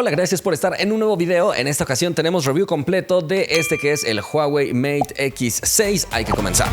Hola, gracias por estar en un nuevo video. En esta ocasión tenemos review completo de este que es el Huawei Mate X6. Hay que comenzar.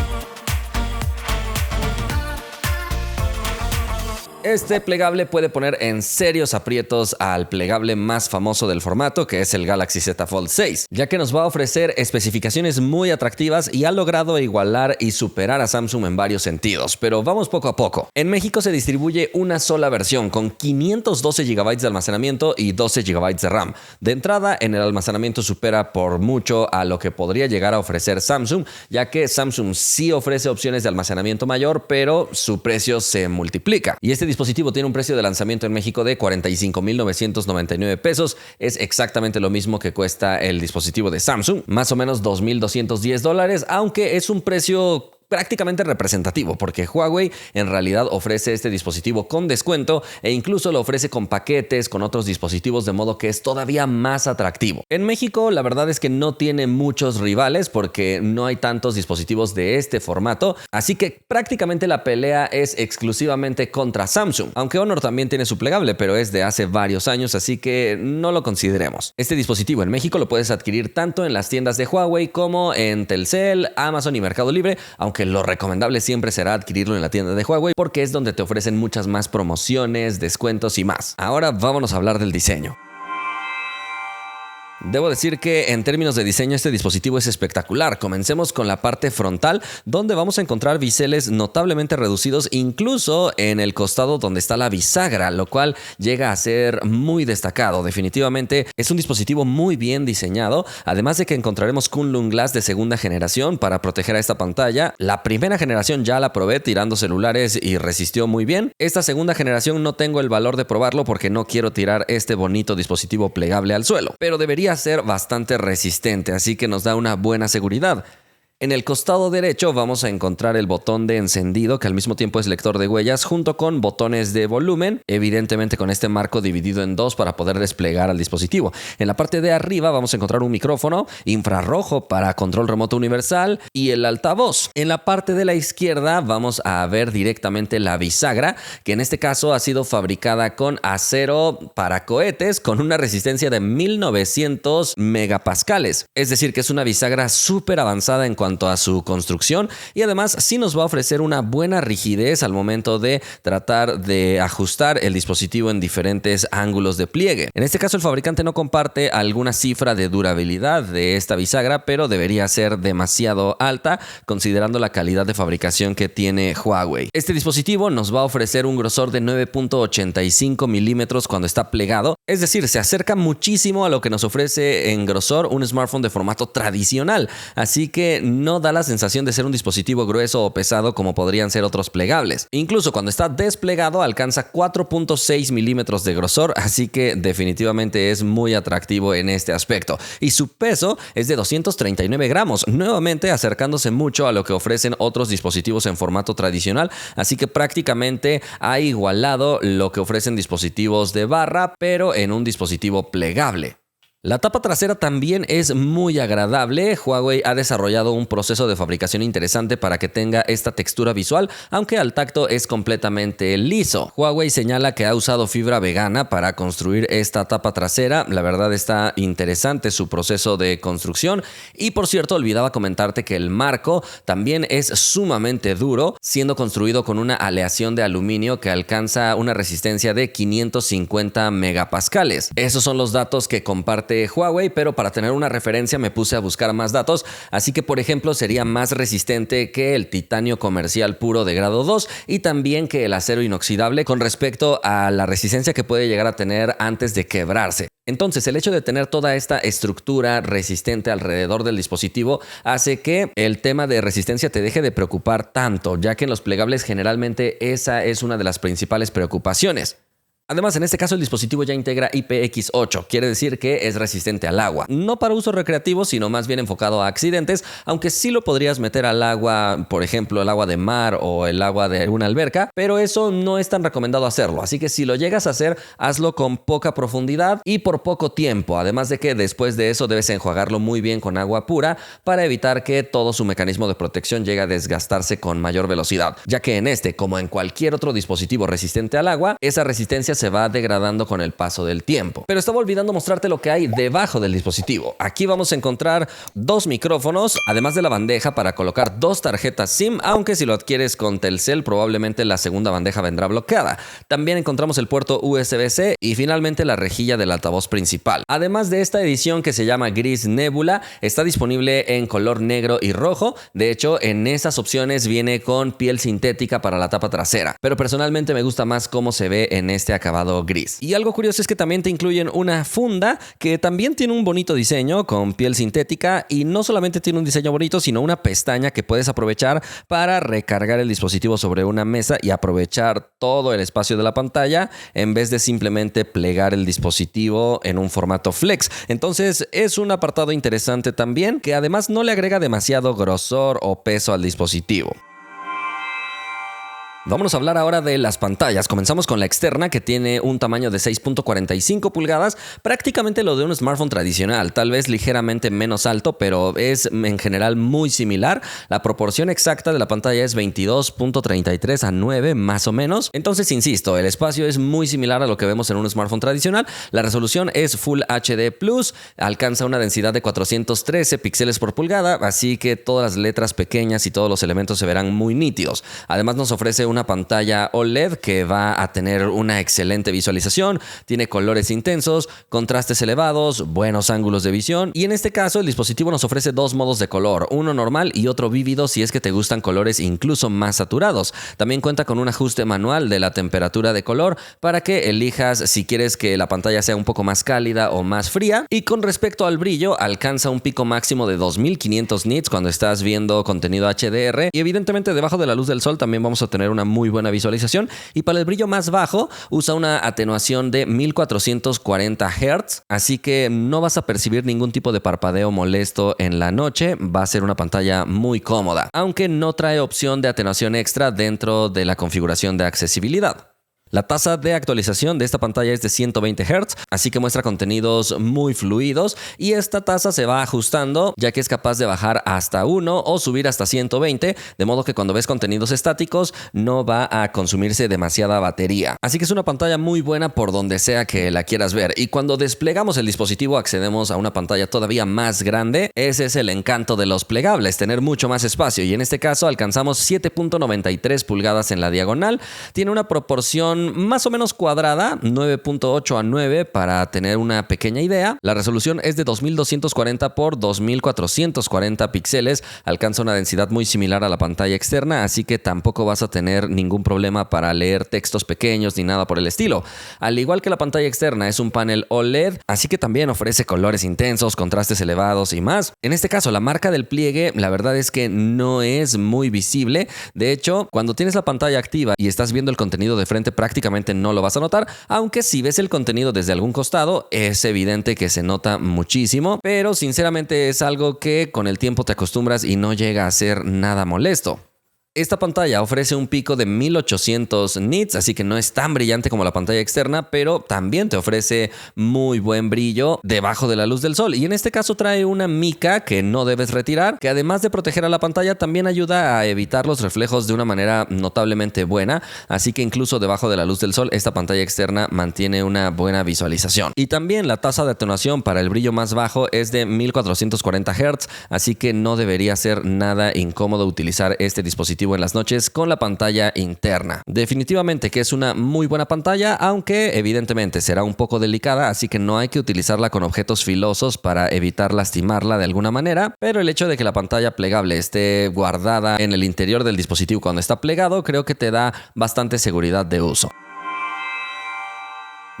Este plegable puede poner en serios aprietos al plegable más famoso del formato, que es el Galaxy Z Fold 6, ya que nos va a ofrecer especificaciones muy atractivas y ha logrado igualar y superar a Samsung en varios sentidos. Pero vamos poco a poco. En México se distribuye una sola versión con 512 GB de almacenamiento y 12 GB de RAM. De entrada, en el almacenamiento supera por mucho a lo que podría llegar a ofrecer Samsung, ya que Samsung sí ofrece opciones de almacenamiento mayor, pero su precio se multiplica. Y este dispositivo tiene un precio de lanzamiento en México de 45,999 pesos. Es exactamente lo mismo que cuesta el dispositivo de Samsung, más o menos $2,210, aunque es un precio prácticamente representativo, porque Huawei en realidad ofrece este dispositivo con descuento e incluso lo ofrece con paquetes con otros dispositivos, de modo que es todavía más atractivo. En México la verdad es que no tiene muchos rivales porque no hay tantos dispositivos de este formato, así que prácticamente la pelea es exclusivamente contra Samsung, aunque Honor también tiene su plegable, pero es de hace varios años, así que no lo consideremos. Este dispositivo en México lo puedes adquirir tanto en las tiendas de Huawei como en Telcel, Amazon y Mercado Libre, aunque lo recomendable siempre será adquirirlo en la tienda de Huawei porque es donde te ofrecen muchas más promociones, descuentos y más. Ahora vámonos a hablar del diseño. Debo decir que en términos de diseño este dispositivo es espectacular. Comencemos con la parte frontal, donde vamos a encontrar biseles notablemente reducidos incluso en el costado donde está la bisagra, lo cual llega a ser muy destacado. Definitivamente es un dispositivo muy bien diseñado, además de que encontraremos Kunlun Glass de segunda generación para proteger a esta pantalla. La primera generación ya la probé tirando celulares y resistió muy bien. Esta segunda generación no tengo el valor de probarlo porque no quiero tirar este bonito dispositivo plegable al suelo, pero debería ser bastante resistente, así que nos da una buena seguridad. En el costado derecho vamos a encontrar el botón de encendido, que al mismo tiempo es lector de huellas, junto con botones de volumen, evidentemente con este marco dividido en dos para poder desplegar al dispositivo. En la parte de arriba vamos a encontrar un micrófono infrarrojo para control remoto universal y el altavoz. En la parte de la izquierda vamos a ver directamente la bisagra, que en este caso ha sido fabricada con acero para cohetes con una resistencia de 1900 megapascales. Es decir, que es una bisagra súper avanzada en cuanto a su construcción y además sí nos va a ofrecer una buena rigidez al momento de tratar de ajustar el dispositivo en diferentes ángulos de pliegue. En este caso el fabricante no comparte alguna cifra de durabilidad de esta bisagra, pero debería ser demasiado alta considerando la calidad de fabricación que tiene Huawei. Este dispositivo nos va a ofrecer un grosor de 9.85 milímetros cuando está plegado, es decir, se acerca muchísimo a lo que nos ofrece en grosor un smartphone de formato tradicional, así que no da la sensación de ser un dispositivo grueso o pesado como podrían ser otros plegables. Incluso cuando está desplegado alcanza 4.6 milímetros de grosor, así que definitivamente es muy atractivo en este aspecto. Y su peso es de 239 gramos, nuevamente acercándose mucho a lo que ofrecen otros dispositivos en formato tradicional, así que prácticamente ha igualado lo que ofrecen dispositivos de barra, pero en un dispositivo plegable. La tapa trasera también es muy agradable. Huawei ha desarrollado un proceso de fabricación interesante para que tenga esta textura visual, aunque al tacto es completamente liso. Huawei señala que ha usado fibra vegana para construir esta tapa trasera. La verdad está interesante su proceso de construcción. Y por cierto, olvidaba comentarte que el marco también es sumamente duro, siendo construido con una aleación de aluminio que alcanza una resistencia de 550 megapascales. Esos son los datos que comparte Huawei, pero para tener una referencia me puse a buscar más datos, así que por ejemplo sería más resistente que el titanio comercial puro de grado 2 y también que el acero inoxidable con respecto a la resistencia que puede llegar a tener antes de quebrarse. Entonces el hecho de tener toda esta estructura resistente alrededor del dispositivo hace que el tema de resistencia te deje de preocupar tanto, ya que en los plegables generalmente esa es una de las principales preocupaciones. Además, en este caso el dispositivo ya integra IPX8, quiere decir que es resistente al agua. No para uso recreativo, sino más bien enfocado a accidentes, aunque sí lo podrías meter al agua, por ejemplo, el agua de mar o el agua de una alberca, pero eso no es tan recomendado hacerlo. Así que si lo llegas a hacer, hazlo con poca profundidad y por poco tiempo. Además de que después de eso debes enjuagarlo muy bien con agua pura para evitar que todo su mecanismo de protección llegue a desgastarse con mayor velocidad, ya que en este, como en cualquier otro dispositivo resistente al agua, esa resistencia se va degradando con el paso del tiempo. Pero estaba olvidando mostrarte lo que hay debajo del dispositivo. Aquí vamos a encontrar dos micrófonos, además de la bandeja para colocar dos tarjetas SIM, aunque si lo adquieres con Telcel probablemente la segunda bandeja vendrá bloqueada. También encontramos el puerto USB-C y finalmente la rejilla del altavoz principal. Además de esta edición que se llama Gris Nebula, está disponible en color negro y rojo. De hecho, en esas opciones viene con piel sintética para la tapa trasera, pero personalmente me gusta más cómo se ve en este acabado gris. Y algo curioso es que también te incluyen una funda que también tiene un bonito diseño con piel sintética, y no solamente tiene un diseño bonito, sino una pestaña que puedes aprovechar para recargar el dispositivo sobre una mesa y aprovechar todo el espacio de la pantalla en vez de simplemente plegar el dispositivo en un formato flex. Entonces es un apartado interesante también, que además no le agrega demasiado grosor o peso al dispositivo. Vamos a hablar ahora de las pantallas. Comenzamos con la externa, que tiene un tamaño de 6.45 pulgadas, prácticamente lo de un smartphone tradicional, tal vez ligeramente menos alto, pero es en general muy similar. La proporción exacta de la pantalla es 22.33:9 más o menos. Entonces, insisto, el espacio es muy similar a lo que vemos en un smartphone tradicional. La resolución es Full HD+, alcanza una densidad de 413 píxeles por pulgada, así que todas las letras pequeñas y todos los elementos se verán muy nítidos. Además, nos ofrece una pantalla OLED que va a tener una excelente visualización, tiene colores intensos, contrastes elevados, buenos ángulos de visión, y en este caso el dispositivo nos ofrece dos modos de color, uno normal y otro vívido si es que te gustan colores incluso más saturados. También cuenta con un ajuste manual de la temperatura de color para que elijas si quieres que la pantalla sea un poco más cálida o más fría, y con respecto al brillo alcanza un pico máximo de 2500 nits cuando estás viendo contenido HDR, y evidentemente debajo de la luz del sol también vamos a tener una muy buena visualización. Y para el brillo más bajo usa una atenuación de 1440 Hz, así que no vas a percibir ningún tipo de parpadeo molesto en la noche. Va a ser una pantalla muy cómoda, aunque no trae opción de atenuación extra dentro de la configuración de accesibilidad. La tasa de actualización de esta pantalla es de 120 Hz, así que muestra contenidos muy fluidos, y esta tasa se va ajustando ya que es capaz de bajar hasta 1 o subir hasta 120, de modo que cuando ves contenidos estáticos no va a consumirse demasiada batería. Así que es una pantalla muy buena por donde sea que la quieras ver, y cuando desplegamos el dispositivo accedemos a una pantalla todavía más grande. Ese es el encanto de los plegables, tener mucho más espacio, y en este caso alcanzamos 7.93 pulgadas en la diagonal. Tiene una proporción más o menos cuadrada, 9.8:9 para tener una pequeña idea. La resolución es de 2240 por 2440 píxeles, alcanza una densidad muy similar a la pantalla externa, así que tampoco vas a tener ningún problema para leer textos pequeños ni nada por el estilo. Al igual que la pantalla externa, es un panel OLED, así que también ofrece colores intensos, contrastes elevados y más. En este caso, la marca del pliegue, la verdad es que no es muy visible. De hecho, cuando tienes la pantalla activa y estás viendo el contenido de frente, prácticamente no lo vas a notar, aunque si ves el contenido desde algún costado es evidente que se nota muchísimo, pero sinceramente es algo que con el tiempo te acostumbras y no llega a ser nada molesto. Esta pantalla ofrece un pico de 1800 nits, así que no es tan brillante como la pantalla externa, pero también te ofrece muy buen brillo debajo de la luz del sol. Y en este caso trae una mica que no debes retirar, que además de proteger a la pantalla, también ayuda a evitar los reflejos de una manera notablemente buena. Así que incluso debajo de la luz del sol, esta pantalla externa mantiene una buena visualización. Y también la tasa de atenuación para el brillo más bajo es de 1440 Hz, así que no debería ser nada incómodo utilizar este dispositivo en las noches con la pantalla interna. Definitivamente que es una muy buena pantalla, aunque evidentemente será un poco delicada, así que no hay que utilizarla con objetos filosos para evitar lastimarla de alguna manera, pero el hecho de que la pantalla plegable esté guardada en el interior del dispositivo cuando está plegado, creo que te da bastante seguridad de uso.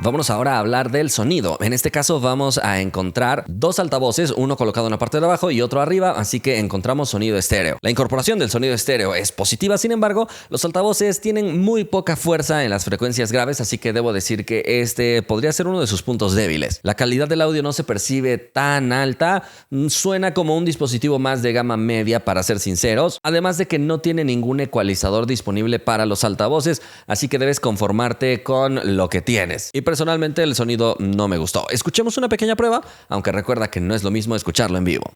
Vámonos ahora a hablar del sonido. En este caso vamos a encontrar dos altavoces, uno colocado en la parte de abajo y otro arriba, así que encontramos sonido estéreo. La incorporación del sonido estéreo es positiva, sin embargo, los altavoces tienen muy poca fuerza en las frecuencias graves, así que debo decir que este podría ser uno de sus puntos débiles. La calidad del audio no se percibe tan alta, suena como un dispositivo más de gama media, para ser sinceros, además de que no tiene ningún ecualizador disponible para los altavoces, así que debes conformarte con lo que tienes. Y personalmente el sonido no me gustó. Escuchemos una pequeña prueba, aunque recuerda que no es lo mismo escucharlo en vivo.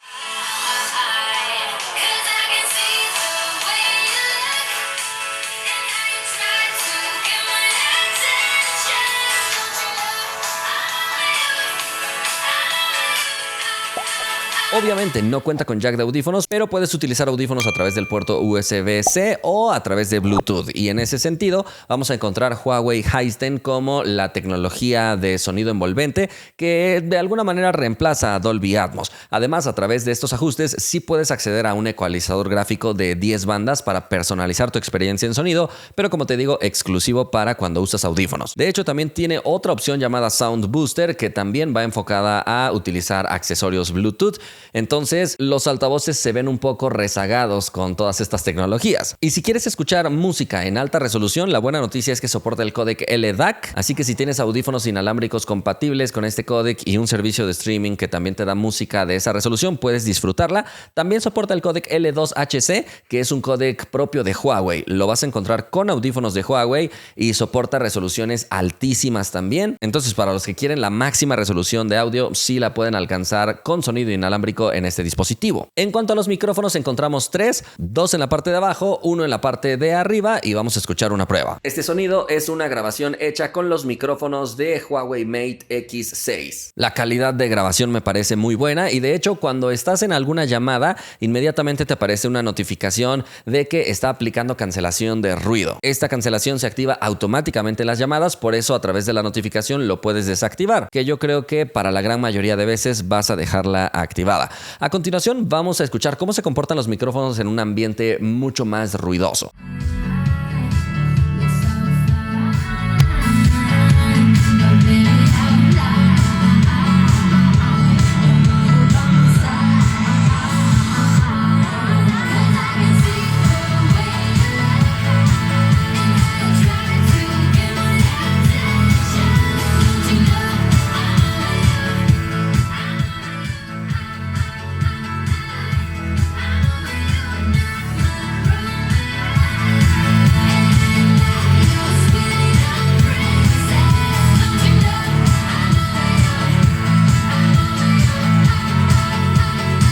Obviamente no cuenta con jack de audífonos, pero puedes utilizar audífonos a través del puerto USB-C o a través de Bluetooth. Y en ese sentido vamos a encontrar Huawei Hisense como la tecnología de sonido envolvente que de alguna manera reemplaza a Dolby Atmos. Además, a través de estos ajustes sí puedes acceder a un ecualizador gráfico de 10 bandas para personalizar tu experiencia en sonido, pero como te digo, exclusivo para cuando usas audífonos. De hecho, también tiene otra opción llamada Sound Booster que también va enfocada a utilizar accesorios Bluetooth. Entonces, los altavoces se ven un poco rezagados con todas estas tecnologías. Y si quieres escuchar música en alta resolución, la buena noticia es que soporta el códec LDAC, así que si tienes audífonos inalámbricos compatibles con este códec y un servicio de streaming que también te da música de esa resolución, puedes disfrutarla. También soporta el códec L2HC, que es un códec propio de Huawei. Lo vas a encontrar con audífonos de Huawei y soporta resoluciones altísimas también. Entonces, para los que quieren la máxima resolución de audio, sí la pueden alcanzar con sonido inalámbrico en este dispositivo. En cuanto a los micrófonos, encontramos 3, 2 en la parte de abajo, 1 en la parte de arriba y vamos a escuchar una prueba. Este sonido es una grabación hecha con los micrófonos de Huawei Mate X6. La calidad de grabación me parece muy buena y de hecho cuando estás en alguna llamada, inmediatamente te aparece una notificación de que está aplicando cancelación de ruido. Esta cancelación se activa automáticamente en las llamadas, por eso a través de la notificación lo puedes desactivar, que yo creo que para la gran mayoría de veces vas a dejarla activada. A continuación vamos a escuchar cómo se comportan los micrófonos en un ambiente mucho más ruidoso.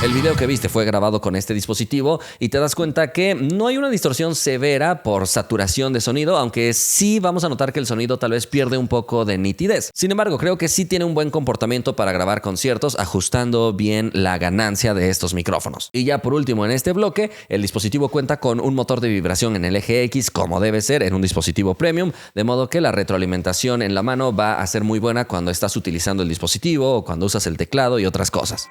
El video que viste fue grabado con este dispositivo y te das cuenta que no hay una distorsión severa por saturación de sonido, aunque sí vamos a notar que el sonido tal vez pierde un poco de nitidez. Sin embargo, creo que sí tiene un buen comportamiento para grabar conciertos, ajustando bien la ganancia de estos micrófonos. Y ya por último, en este bloque, el dispositivo cuenta con un motor de vibración en el eje X, como debe ser en un dispositivo premium, de modo que la retroalimentación en la mano va a ser muy buena cuando estás utilizando el dispositivo o cuando usas el teclado y otras cosas.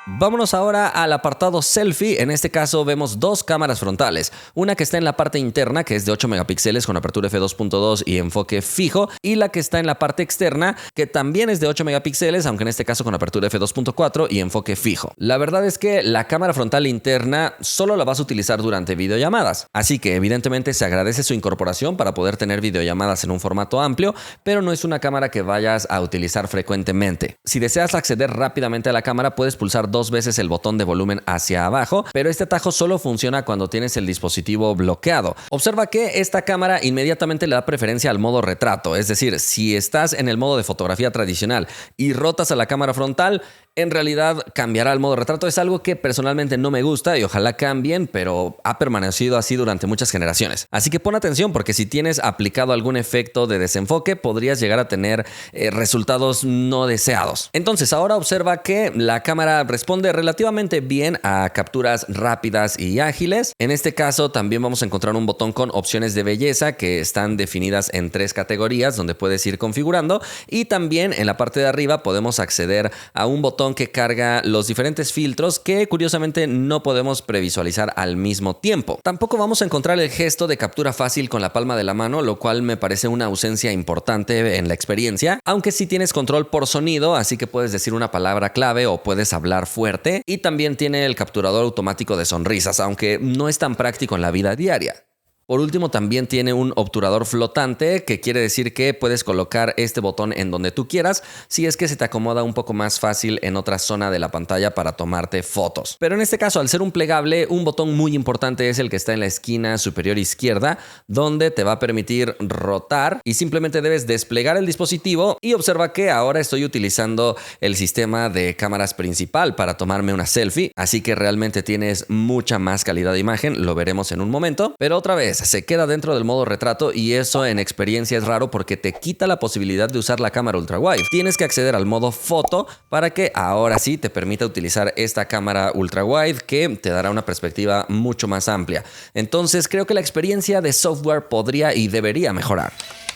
Vámonos ahora al apartado selfie. En este caso vemos dos cámaras frontales, una que está en la parte interna, que es de 8 megapíxeles con apertura f2.2 y enfoque fijo, y la que está en la parte externa, que también es de 8 megapíxeles, aunque en este caso con apertura f2.4 y enfoque fijo. La verdad es que la cámara frontal interna solo la vas a utilizar durante videollamadas, así que evidentemente se agradece su incorporación para poder tener videollamadas en un formato amplio, pero no es una cámara que vayas a utilizar frecuentemente. Si deseas acceder rápidamente a la cámara, puedes pulsar 2 veces el botón de volumen hacia abajo, pero este atajo solo funciona cuando tienes el dispositivo bloqueado. Observa que esta cámara inmediatamente le da preferencia al modo retrato, es decir, si estás en el modo de fotografía tradicional y rotas a la cámara frontal, en realidad cambiará al modo retrato. Es algo que personalmente no me gusta y ojalá cambien, pero ha permanecido así durante muchas generaciones. Así que pon atención, porque si tienes aplicado algún efecto de desenfoque, podrías llegar a tener resultados no deseados. Entonces ahora observa que la cámara responde relativamente bien a capturas rápidas y ágiles. En este caso también vamos a encontrar un botón con opciones de belleza que están definidas en 3 categorías donde puedes ir configurando, y también en la parte de arriba podemos acceder a un botón que carga los diferentes filtros que curiosamente no podemos previsualizar al mismo tiempo. Tampoco vamos a encontrar el gesto de captura fácil con la palma de la mano, lo cual me parece una ausencia importante en la experiencia, aunque sí tienes control por sonido, así que puedes decir una palabra clave o puedes hablar fuerte, y también tiene el capturador automático de sonrisas, aunque no es tan práctico en la vida diaria. Por último, también tiene un obturador flotante, que quiere decir que puedes colocar este botón en donde tú quieras, si es que se te acomoda un poco más fácil en otra zona de la pantalla para tomarte fotos. Pero en este caso, al ser un plegable, un botón muy importante es el que está en la esquina superior izquierda, donde te va a permitir rotar, y simplemente debes desplegar el dispositivo. Y observa que ahora estoy utilizando el sistema de cámaras principal para tomarme una selfie, así que realmente tienes mucha más calidad de imagen, lo veremos en un momento. Pero otra vez, vez, se queda dentro del modo retrato y eso en experiencia es raro porque te quita la posibilidad de usar la cámara ultra wide. Tienes que acceder al modo foto para que ahora sí te permita utilizar esta cámara ultra wide que te dará una perspectiva mucho más amplia. Entonces creo que la experiencia de software podría y debería mejorar.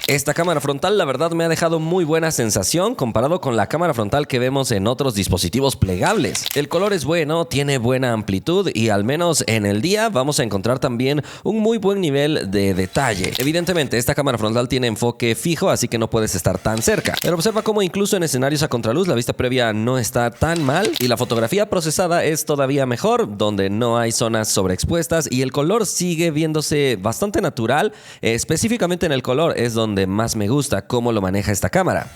Esta cámara frontal la verdad me ha dejado muy buena sensación comparado con la cámara frontal que vemos en otros dispositivos plegables. El color es bueno, tiene buena amplitud y al menos en el día vamos a encontrar también un muy buen nivel de detalle. Evidentemente esta cámara frontal tiene enfoque fijo, así que no puedes estar tan cerca. Pero observa cómo incluso en escenarios a contraluz la vista previa no está tan mal y la fotografía procesada es todavía mejor, donde no hay zonas sobreexpuestas y el color sigue viéndose bastante natural. Específicamente en el color es donde más me gusta cómo lo maneja esta cámara.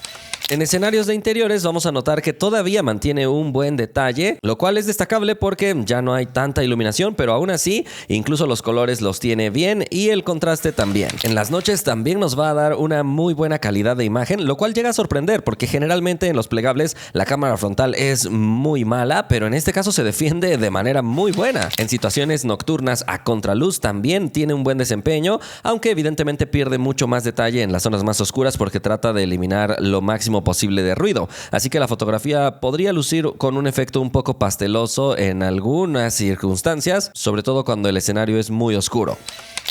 En escenarios de interiores vamos a notar que todavía mantiene un buen detalle, lo cual es destacable porque ya no hay tanta iluminación, pero aún así incluso los colores los tiene bien y el contraste también. En las noches también nos va a dar una muy buena calidad de imagen, lo cual llega a sorprender porque generalmente en los plegables la cámara frontal es muy mala, pero en este caso se defiende de manera muy buena. En situaciones nocturnas a contraluz también tiene un buen desempeño, aunque evidentemente pierde mucho más detalle en las zonas más oscuras porque trata de eliminar lo máximo posible de ruido, así que la fotografía podría lucir con un efecto un poco pasteloso en algunas circunstancias, sobre todo cuando el escenario es muy oscuro.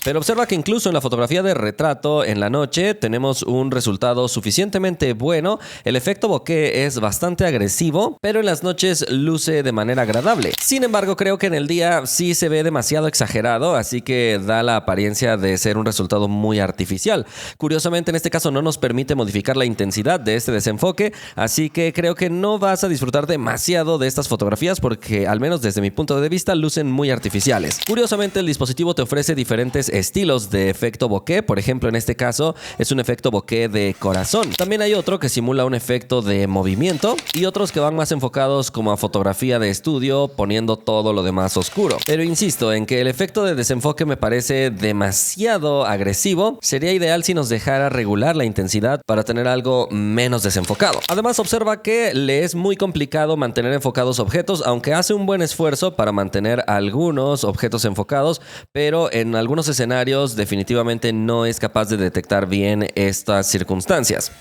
Pero observa que incluso en la fotografía de retrato en la noche tenemos un resultado suficientemente bueno. El efecto bokeh es bastante agresivo, pero en las noches luce de manera agradable. Sin embargo, creo que en el día sí se ve demasiado exagerado, así que da la apariencia de ser un resultado muy artificial. Curiosamente, en este caso no nos permite modificar la intensidad de este desenfoque, así que creo que no vas a disfrutar demasiado de estas fotografías porque, al menos desde mi punto de vista, lucen muy artificiales. Curiosamente, el dispositivo te ofrece diferentes estilos de efecto bokeh. Por ejemplo, en este caso es un efecto bokeh de corazón. También hay otro que simula un efecto de movimiento y otros que van más enfocados como a fotografía de estudio, poniendo todo lo demás oscuro. Pero insisto en que el efecto de desenfoque me parece demasiado agresivo. Sería ideal si nos dejara regular la intensidad para tener algo menos desenfocado. Además, observa que le es muy complicado mantener enfocados objetos, aunque hace un buen esfuerzo para mantener algunos objetos enfocados, pero en algunos escenarios definitivamente no es capaz de detectar bien estas circunstancias.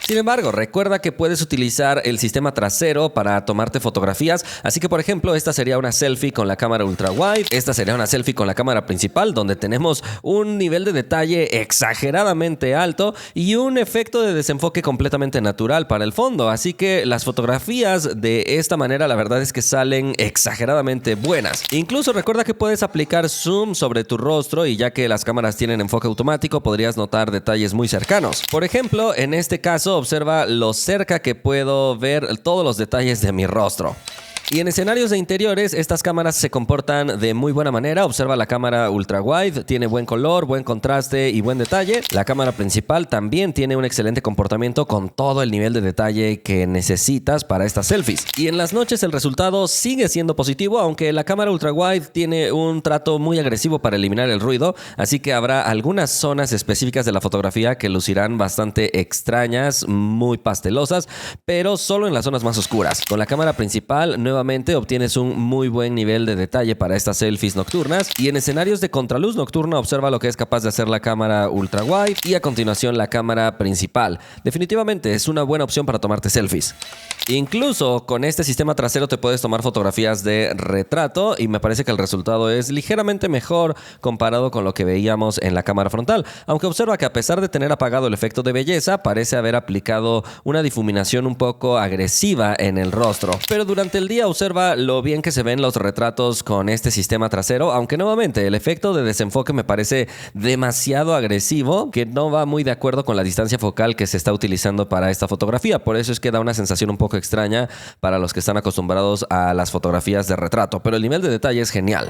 Sin embargo, recuerda que puedes utilizar el sistema trasero para tomarte fotografías, así que por ejemplo esta sería una selfie con la cámara ultra wide, esta sería una selfie con la cámara principal donde tenemos un nivel de detalle exageradamente alto y un efecto de desenfoque completamente natural para el fondo, así que las fotografías de esta manera la verdad es que salen exageradamente buenas. Incluso recuerda que puedes aplicar zoom sobre tu rostro y ya que las cámaras tienen enfoque automático podrías notar detalles muy cercanos. Por ejemplo, en este caso observa lo cerca que puedo ver todos los detalles de mi rostro. Y en escenarios de interiores, estas cámaras se comportan de muy buena manera. Observa la cámara ultra wide, tiene buen color, buen contraste y buen detalle. La cámara principal también tiene un excelente comportamiento con todo el nivel de detalle que necesitas para estas selfies. Y en las noches el resultado sigue siendo positivo, aunque la cámara ultra wide tiene un trato muy agresivo para eliminar el ruido, así que habrá algunas zonas específicas de la fotografía que lucirán bastante extrañas, muy pastelosas, pero solo en las zonas más oscuras. Con la cámara principal, nuevamente obtienes un muy buen nivel de detalle para estas selfies nocturnas y en escenarios de contraluz nocturna observa lo que es capaz de hacer la cámara ultra wide y a continuación la cámara principal. Definitivamente es una buena opción para tomarte selfies. Incluso con este sistema trasero te puedes tomar fotografías de retrato y me parece que el resultado es ligeramente mejor comparado con lo que veíamos en la cámara frontal, aunque observa que a pesar de tener apagado el efecto de belleza parece haber aplicado una difuminación un poco agresiva en el rostro. Pero durante el día observa lo bien que se ven los retratos con este sistema trasero, aunque nuevamente el efecto de desenfoque me parece demasiado agresivo, que no va muy de acuerdo con la distancia focal que se está utilizando para esta fotografía. Por eso es que da una sensación un poco extraña para los que están acostumbrados a las fotografías de retrato, pero el nivel de detalle es genial.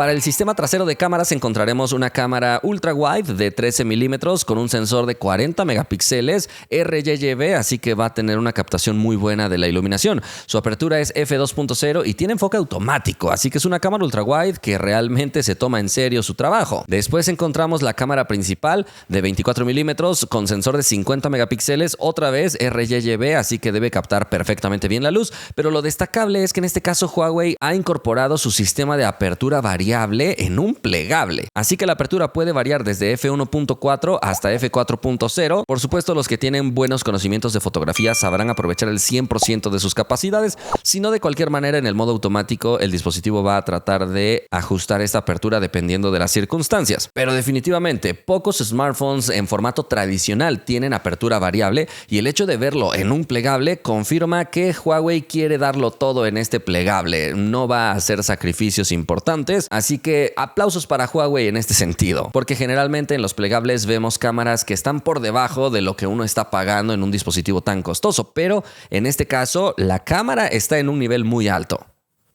Para el sistema trasero de cámaras encontraremos una cámara ultra wide de 13 milímetros con un sensor de 40 megapíxeles RGB, así que va a tener una captación muy buena de la iluminación. Su apertura es f2.0 y tiene enfoque automático, así que es una cámara ultra wide que realmente se toma en serio su trabajo. Después encontramos la cámara principal de 24 milímetros con sensor de 50 megapíxeles, otra vez RGB, así que debe captar perfectamente bien la luz, pero lo destacable es que en este caso Huawei ha incorporado su sistema de apertura variable variable en un plegable. Así que la apertura puede variar desde f1.4 hasta f4.0. Por supuesto, los que tienen buenos conocimientos de fotografía sabrán aprovechar el 100% de sus capacidades. Si no, de cualquier manera, en el modo automático, el dispositivo va a tratar de ajustar esta apertura dependiendo de las circunstancias. Pero definitivamente, pocos smartphones en formato tradicional tienen apertura variable, y el hecho de verlo en un plegable confirma que Huawei quiere darlo todo en este plegable. No va a hacer sacrificios importantes, así que aplausos para Huawei en este sentido, porque generalmente en los plegables vemos cámaras que están por debajo de lo que uno está pagando en un dispositivo tan costoso, pero en este caso la cámara está en un nivel muy alto.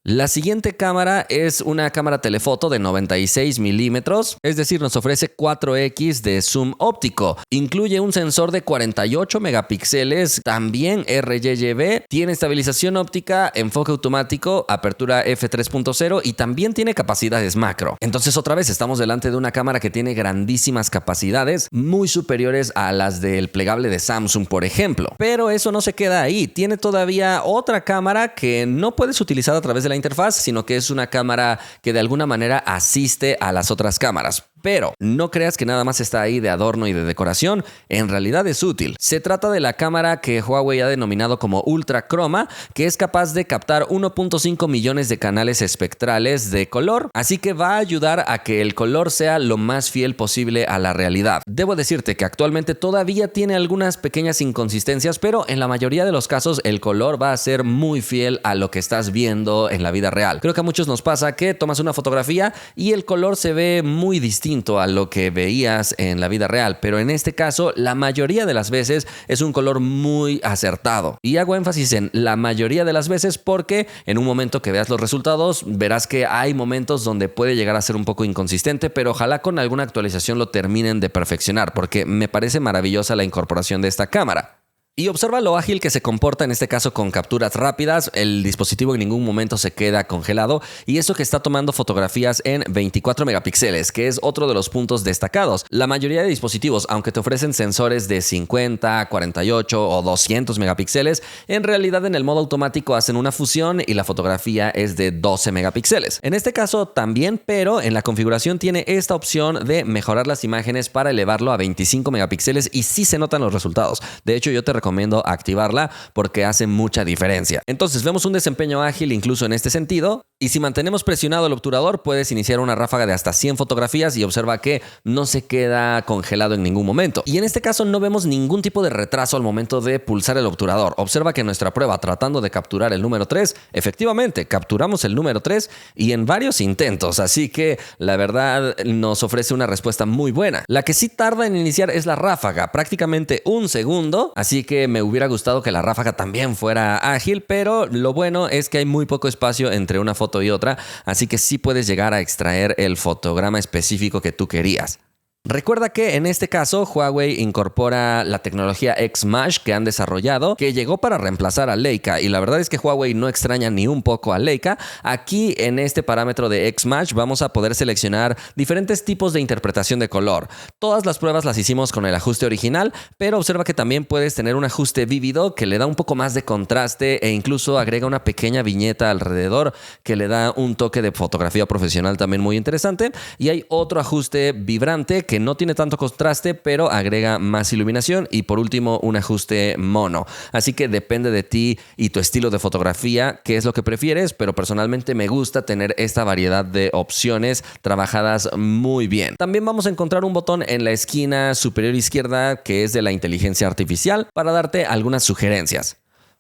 La siguiente cámara es una cámara telefoto de 96 milímetros, es decir, nos ofrece 4x de zoom óptico. Incluye un sensor de 48 megapíxeles, también RGB, tiene estabilización óptica, enfoque automático, apertura f3.0 y también tiene capacidades macro. Entonces, otra vez estamos delante de una cámara que tiene grandísimas capacidades, muy superiores a las del plegable de Samsung, por ejemplo. Pero eso no se queda ahí, tiene todavía otra cámara que no puedes utilizar a través de la interfaz, sino que es una cámara que de alguna manera asiste a las otras cámaras. Pero no creas que nada más está ahí de adorno y de decoración, en realidad es útil. Se trata de la cámara que Huawei ha denominado como Ultra Chroma, que es capaz de captar 1.5 millones de canales espectrales de color, así que va a ayudar a que el color sea lo más fiel posible a la realidad. Debo decirte que actualmente todavía tiene algunas pequeñas inconsistencias, pero en la mayoría de los casos el color va a ser muy fiel a lo que estás viendo en la vida real. Creo que a muchos nos pasa que tomas una fotografía y el color se ve muy distinto a lo que veías en la vida real, pero en este caso la mayoría de las veces es un color muy acertado, y hago énfasis en la mayoría de las veces porque en un momento que veas los resultados verás que hay momentos donde puede llegar a ser un poco inconsistente, pero ojalá con alguna actualización lo terminen de perfeccionar, porque me parece maravillosa la incorporación de esta cámara. Y observa lo ágil que se comporta en este caso con capturas rápidas. El dispositivo en ningún momento se queda congelado, y eso que está tomando fotografías en 24 megapíxeles, que es otro de los puntos destacados. La mayoría de dispositivos, aunque te ofrecen sensores de 50, 48 o 200 megapíxeles, en realidad en el modo automático hacen una fusión y la fotografía es de 12 megapíxeles. En este caso también, pero en la configuración tiene esta opción de mejorar las imágenes para elevarlo a 25 megapíxeles, y sí se notan los resultados. De hecho, yo te recomiendo activarla porque hace mucha diferencia. Entonces vemos un desempeño ágil incluso en este sentido, y si mantenemos presionado el obturador puedes iniciar una ráfaga de hasta 100 fotografías, y observa que no se queda congelado en ningún momento. Y en este caso no vemos ningún tipo de retraso al momento de pulsar el obturador. Observa que en nuestra prueba tratando de capturar el número 3, efectivamente capturamos el número 3 y en varios intentos, así que la verdad nos ofrece una respuesta muy buena. La que sí tarda en iniciar es la ráfaga, prácticamente un segundo, así que me hubiera gustado que la ráfaga también fuera ágil, pero lo bueno es que hay muy poco espacio entre una foto y otra, así que sí puedes llegar a extraer el fotograma específico que tú querías. Recuerda que en este caso Huawei incorpora la tecnología XMash que han desarrollado, que llegó para reemplazar a Leica, y la verdad es que Huawei no extraña ni un poco a Leica. Aquí en este parámetro de XMash vamos a poder seleccionar diferentes tipos de interpretación de color. Todas las pruebas las hicimos con el ajuste original, pero observa que también puedes tener un ajuste vívido que le da un poco más de contraste e incluso agrega una pequeña viñeta alrededor que le da un toque de fotografía profesional también muy interesante. Y hay otro ajuste vibrante que no tiene tanto contraste, pero agrega más iluminación, y por último un ajuste mono. Así que depende de ti y tu estilo de fotografía qué es lo que prefieres, pero personalmente me gusta tener esta variedad de opciones trabajadas muy bien. También vamos a encontrar un botón en la esquina superior izquierda que es de la inteligencia artificial para darte algunas sugerencias.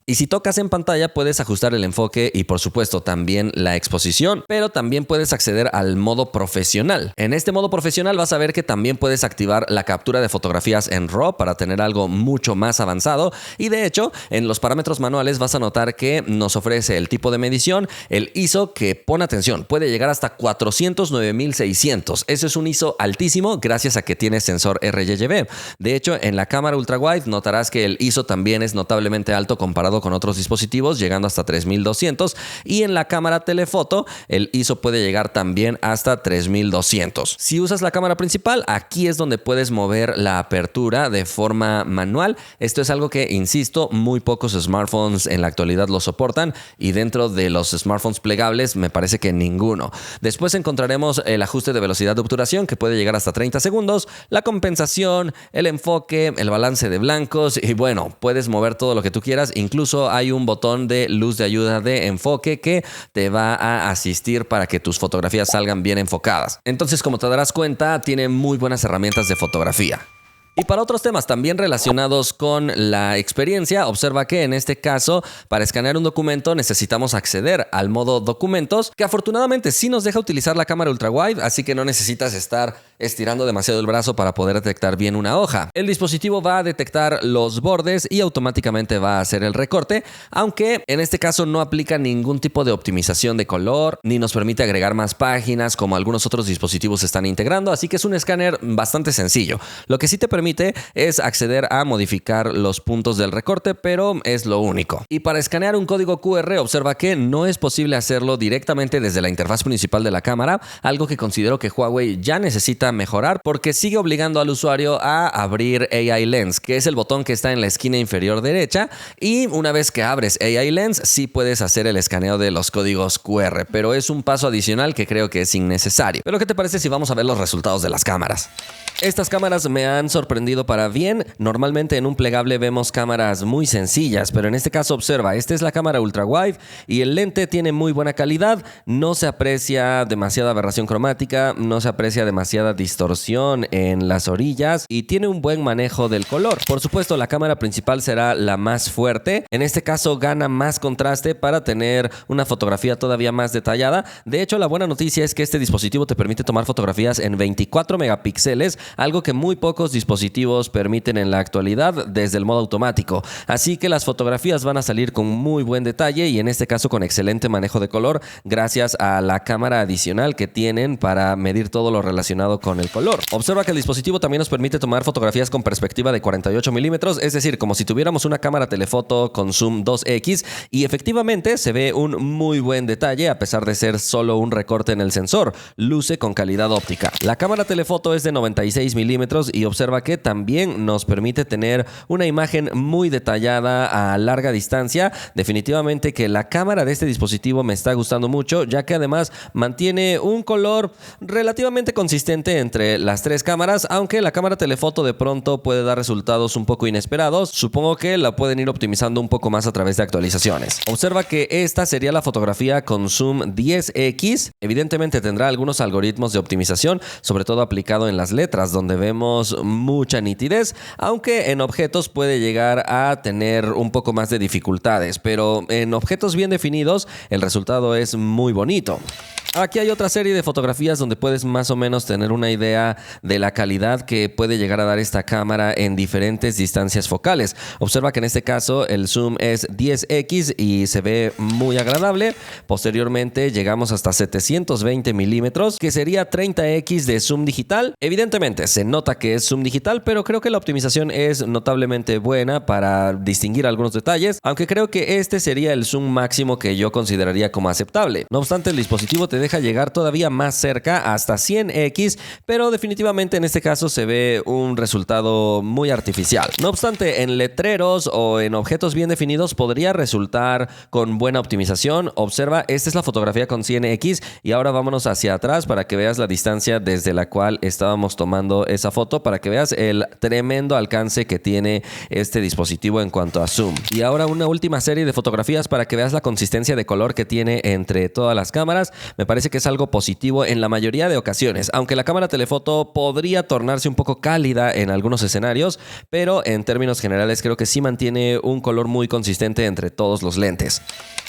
Y si tocas en pantalla puedes ajustar el enfoque y por supuesto también la exposición, pero también puedes acceder al modo profesional. En este modo profesional vas a ver que también puedes activar la captura de fotografías en RAW para tener algo mucho más avanzado, y de hecho en los parámetros manuales vas a notar que nos ofrece el tipo de medición, el ISO, que pon atención, puede llegar hasta 409.600. Eso es un ISO altísimo gracias a que tiene sensor RGB. De hecho en la cámara ultra wide notarás que el ISO también es notablemente alto comparado comparado con otros dispositivos, llegando hasta 3200, y en la cámara telefoto el ISO puede llegar también hasta 3200. Si usas la cámara principal, aquí es donde puedes mover la apertura de forma manual. Esto es algo que, insisto, muy pocos smartphones en la actualidad lo soportan, y dentro de los smartphones plegables me parece que ninguno. Después encontraremos el ajuste de velocidad de obturación, que puede llegar hasta 30 segundos, la compensación, el enfoque, el balance de blancos, y bueno, puedes mover todo lo que tú quieras. Incluso hay un botón de luz de ayuda de enfoque que te va a asistir para que tus fotografías salgan bien enfocadas. Entonces, como te darás cuenta, tiene muy buenas herramientas de fotografía. Y para otros temas también relacionados con la experiencia, observa que en este caso, para escanear un documento necesitamos acceder al modo documentos, que afortunadamente sí nos deja utilizar la cámara ultra wide, así que no necesitas estar estirando demasiado el brazo para poder detectar bien una hoja. El dispositivo va a detectar los bordes y automáticamente va a hacer el recorte, aunque en este caso no aplica ningún tipo de optimización de color, ni nos permite agregar más páginas como algunos otros dispositivos están integrando, así que es un escáner bastante sencillo. Lo que sí te permite es acceder a modificar los puntos del recorte, pero es lo único. Y para escanear un código QR, observa que no es posible hacerlo directamente desde la interfaz principal de la cámara, algo que considero que Huawei ya necesita mejorar, porque sigue obligando al usuario a abrir AI Lens, que es el botón que está en la esquina inferior derecha, y una vez que abres AI Lens sí puedes hacer el escaneo de los códigos QR, pero es un paso adicional que creo que es innecesario. Pero ¿qué te parece si vamos a ver los resultados de las cámaras? Estas cámaras me han sorprendido para bien. Normalmente en un plegable vemos cámaras muy sencillas, pero en este caso observa, esta es la cámara ultra wide y el lente tiene muy buena calidad, no se aprecia demasiada aberración cromática, no se aprecia demasiada distorsión en las orillas y tiene un buen manejo del color. Por supuesto, la cámara principal será la más fuerte, en este caso gana más contraste para tener una fotografía todavía más detallada. De hecho, la buena noticia es que este dispositivo te permite tomar fotografías en 24 megapíxeles, algo que muy pocos dispositivos permiten en la actualidad desde el modo automático. Así que las fotografías van a salir con muy buen detalle y en este caso con excelente manejo de color gracias a la cámara adicional que tienen para medir todo lo relacionado con el color. Observa que el dispositivo también nos permite tomar fotografías con perspectiva de 48 milímetros, es decir, como si tuviéramos una cámara telefoto con zoom 2x, y efectivamente se ve un muy buen detalle a pesar de ser solo un recorte en el sensor. Luce con calidad óptica. La cámara telefoto es de 96 milímetros y observa que también nos permite tener una imagen muy detallada a larga distancia. Definitivamente que la cámara de este dispositivo me está gustando mucho, ya que además mantiene un color relativamente consistente entre las tres cámaras, aunque la cámara telefoto de pronto puede dar resultados un poco inesperados. Supongo que la pueden ir optimizando un poco más a través de actualizaciones. Observa que esta sería la fotografía con zoom 10x. Evidentemente tendrá algunos algoritmos de optimización, sobre todo aplicado en las letras, donde vemos mucha nitidez, aunque en objetos puede llegar a tener un poco más de dificultades, pero en objetos bien definidos el resultado es muy bonito. Aquí hay otra serie de fotografías donde puedes más o menos tener una idea de la calidad que puede llegar a dar esta cámara en diferentes distancias focales. Observa que en este caso el zoom es 10x y se ve muy agradable. Posteriormente llegamos hasta 720 milímetros, que sería 30x de zoom digital. Evidentemente se nota que es zoom digital, pero creo que la optimización es notablemente buena para distinguir algunos detalles, aunque creo que este sería el zoom máximo que yo consideraría como aceptable. No obstante, el dispositivo te deja llegar todavía más cerca, hasta 100x, pero definitivamente en este caso se ve un resultado muy artificial. No obstante, en letreros o en objetos bien definidos podría resultar con buena optimización. Observa, esta es la fotografía con 100x y ahora vámonos hacia atrás para que veas la distancia desde la cual estábamos tomando esa foto, para que veas el tremendo alcance que tiene este dispositivo en cuanto a zoom. Y ahora una última serie de fotografías para que veas la consistencia de color que tiene entre todas las cámaras. Me parece que es algo positivo en la mayoría de ocasiones, aunque la cámara telefoto podría tornarse un poco cálida en algunos escenarios, pero en términos generales creo que sí mantiene un color muy consistente entre todos los lentes.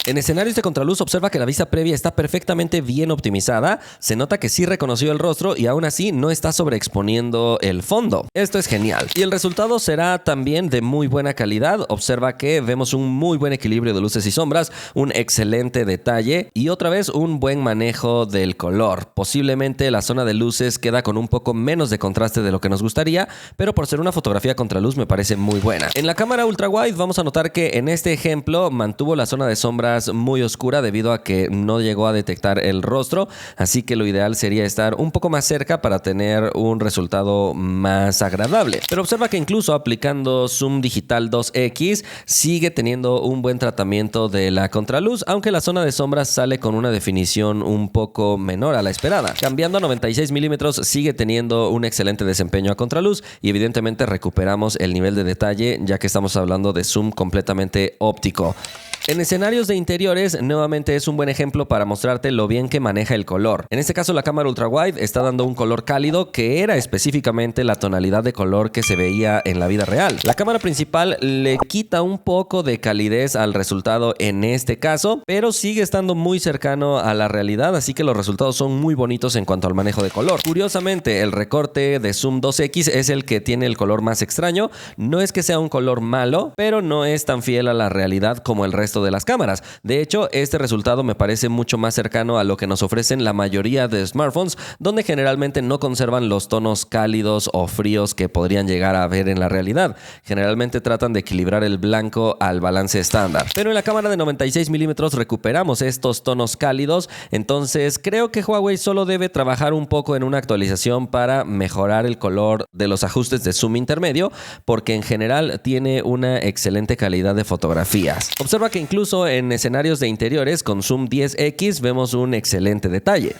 En escenarios de contraluz observa que la vista previa está perfectamente bien optimizada, se nota que sí reconoció el rostro y aún así no está sobreexponiendo el fondo. Esto es genial. Y el resultado será también de muy buena calidad. Observa que vemos un muy buen equilibrio de luces y sombras, un excelente detalle y otra vez un buen manejo del color. Posiblemente la zona de luces queda con un poco menos de contraste de lo que nos gustaría, pero por ser una fotografía contraluz me parece muy buena. En la cámara ultra wide vamos a notar que en este ejemplo mantuvo la zona de sombras muy oscura debido a que no llegó a detectar el rostro, así que lo ideal sería estar un poco más cerca para tener un resultado más agradable. Pero observa que incluso aplicando zoom digital 2x sigue teniendo un buen tratamiento de la contraluz, aunque la zona de sombras sale con una definición un poco menor a la esperada. Cambiando a 96 milímetros sigue teniendo un excelente desempeño a contraluz y evidentemente recuperamos el nivel de detalle ya que estamos hablando de zoom completamente óptico. En escenarios de interiores, nuevamente es un buen ejemplo para mostrarte lo bien que maneja el color. En este caso, la cámara ultra wide está dando un color cálido que era específicamente la tonalidad de color que se veía en la vida real. La cámara principal le quita un poco de calidez al resultado en este caso, pero sigue estando muy cercano a la realidad, así que los resultados son muy bonitos en cuanto al manejo de color. Curiosamente, el recorte de zoom 2x es el que tiene el color más extraño. No es que sea un color malo, pero no es tan fiel a la realidad como el resto de las cámaras. De hecho, este resultado me parece mucho más cercano a lo que nos ofrecen la mayoría de smartphones, donde generalmente no conservan los tonos cálidos o fríos que podrían llegar a ver en la realidad. Generalmente tratan de equilibrar el blanco al balance estándar. Pero en la cámara de 96 milímetros recuperamos estos tonos cálidos, entonces creo que Huawei solo debe trabajar un poco en una actualización para mejorar el color de los ajustes de zoom intermedio, porque en general tiene una excelente calidad de fotografías. Observa que incluso en escenarios de interiores con zoom 10x vemos un excelente detalle.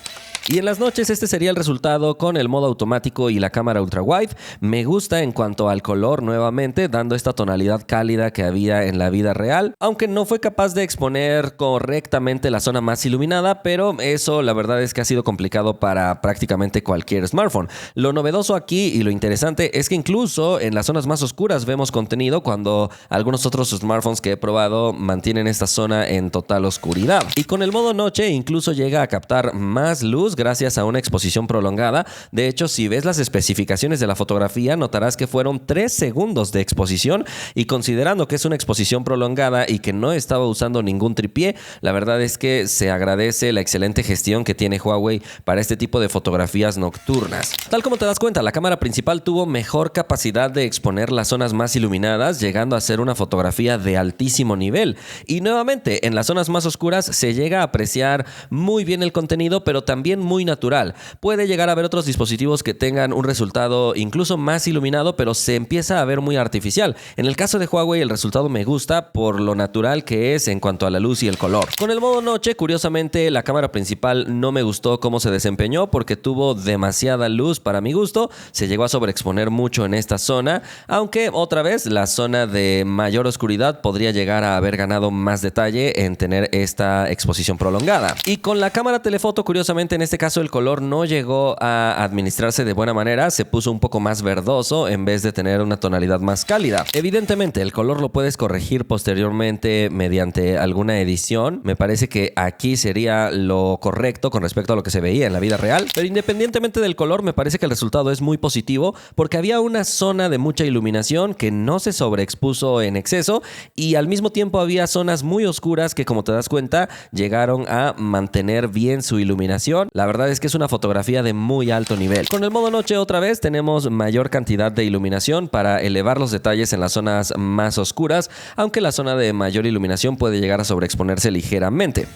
Y en las noches este sería el resultado con el modo automático y la cámara ultra wide. Me gusta en cuanto al color nuevamente, dando esta tonalidad cálida que había en la vida real, aunque no fue capaz de exponer correctamente la zona más iluminada, pero eso la verdad es que ha sido complicado para prácticamente cualquier smartphone. Lo novedoso aquí y lo interesante es que incluso en las zonas más oscuras vemos contenido cuando algunos otros smartphones que he probado mantienen esta zona en total oscuridad. Y con el modo noche incluso llega a captar más luz gracias a una exposición prolongada. De hecho, si ves las especificaciones de la fotografía, notarás que fueron 3 segundos de exposición, y considerando que es una exposición prolongada y que no estaba usando ningún tripié, la verdad es que se agradece la excelente gestión que tiene Huawei para este tipo de fotografías nocturnas. Tal como te das cuenta, la cámara principal tuvo mejor capacidad de exponer las zonas más iluminadas, llegando a ser una fotografía de altísimo nivel. Y nuevamente, en las zonas más oscuras se llega a apreciar muy bien el contenido, pero también muy natural. Puede llegar a haber otros dispositivos que tengan un resultado incluso más iluminado, pero se empieza a ver muy artificial. En el caso de Huawei, el resultado me gusta por lo natural que es en cuanto a la luz y el color. Con el modo noche, curiosamente, la cámara principal no me gustó cómo se desempeñó porque tuvo demasiada luz para mi gusto. Se llegó a sobreexponer mucho en esta zona, aunque otra vez la zona de mayor oscuridad podría llegar a haber ganado más detalle en tener esta exposición prolongada. Y con la cámara telefoto, curiosamente, en este caso el color no llegó a administrarse de buena manera, se puso un poco más verdoso en vez de tener una tonalidad más cálida. Evidentemente el color lo puedes corregir posteriormente mediante alguna edición. Me parece que aquí sería lo correcto con respecto a lo que se veía en la vida real, pero independientemente del color me parece que el resultado es muy positivo porque había una zona de mucha iluminación que no se sobreexpuso en exceso y al mismo tiempo había zonas muy oscuras que, como te das cuenta, llegaron a mantener bien su iluminación. La verdad es que es una fotografía de muy alto nivel. Con el modo noche otra vez tenemos mayor cantidad de iluminación para elevar los detalles en las zonas más oscuras, aunque la zona de mayor iluminación puede llegar a sobreexponerse ligeramente.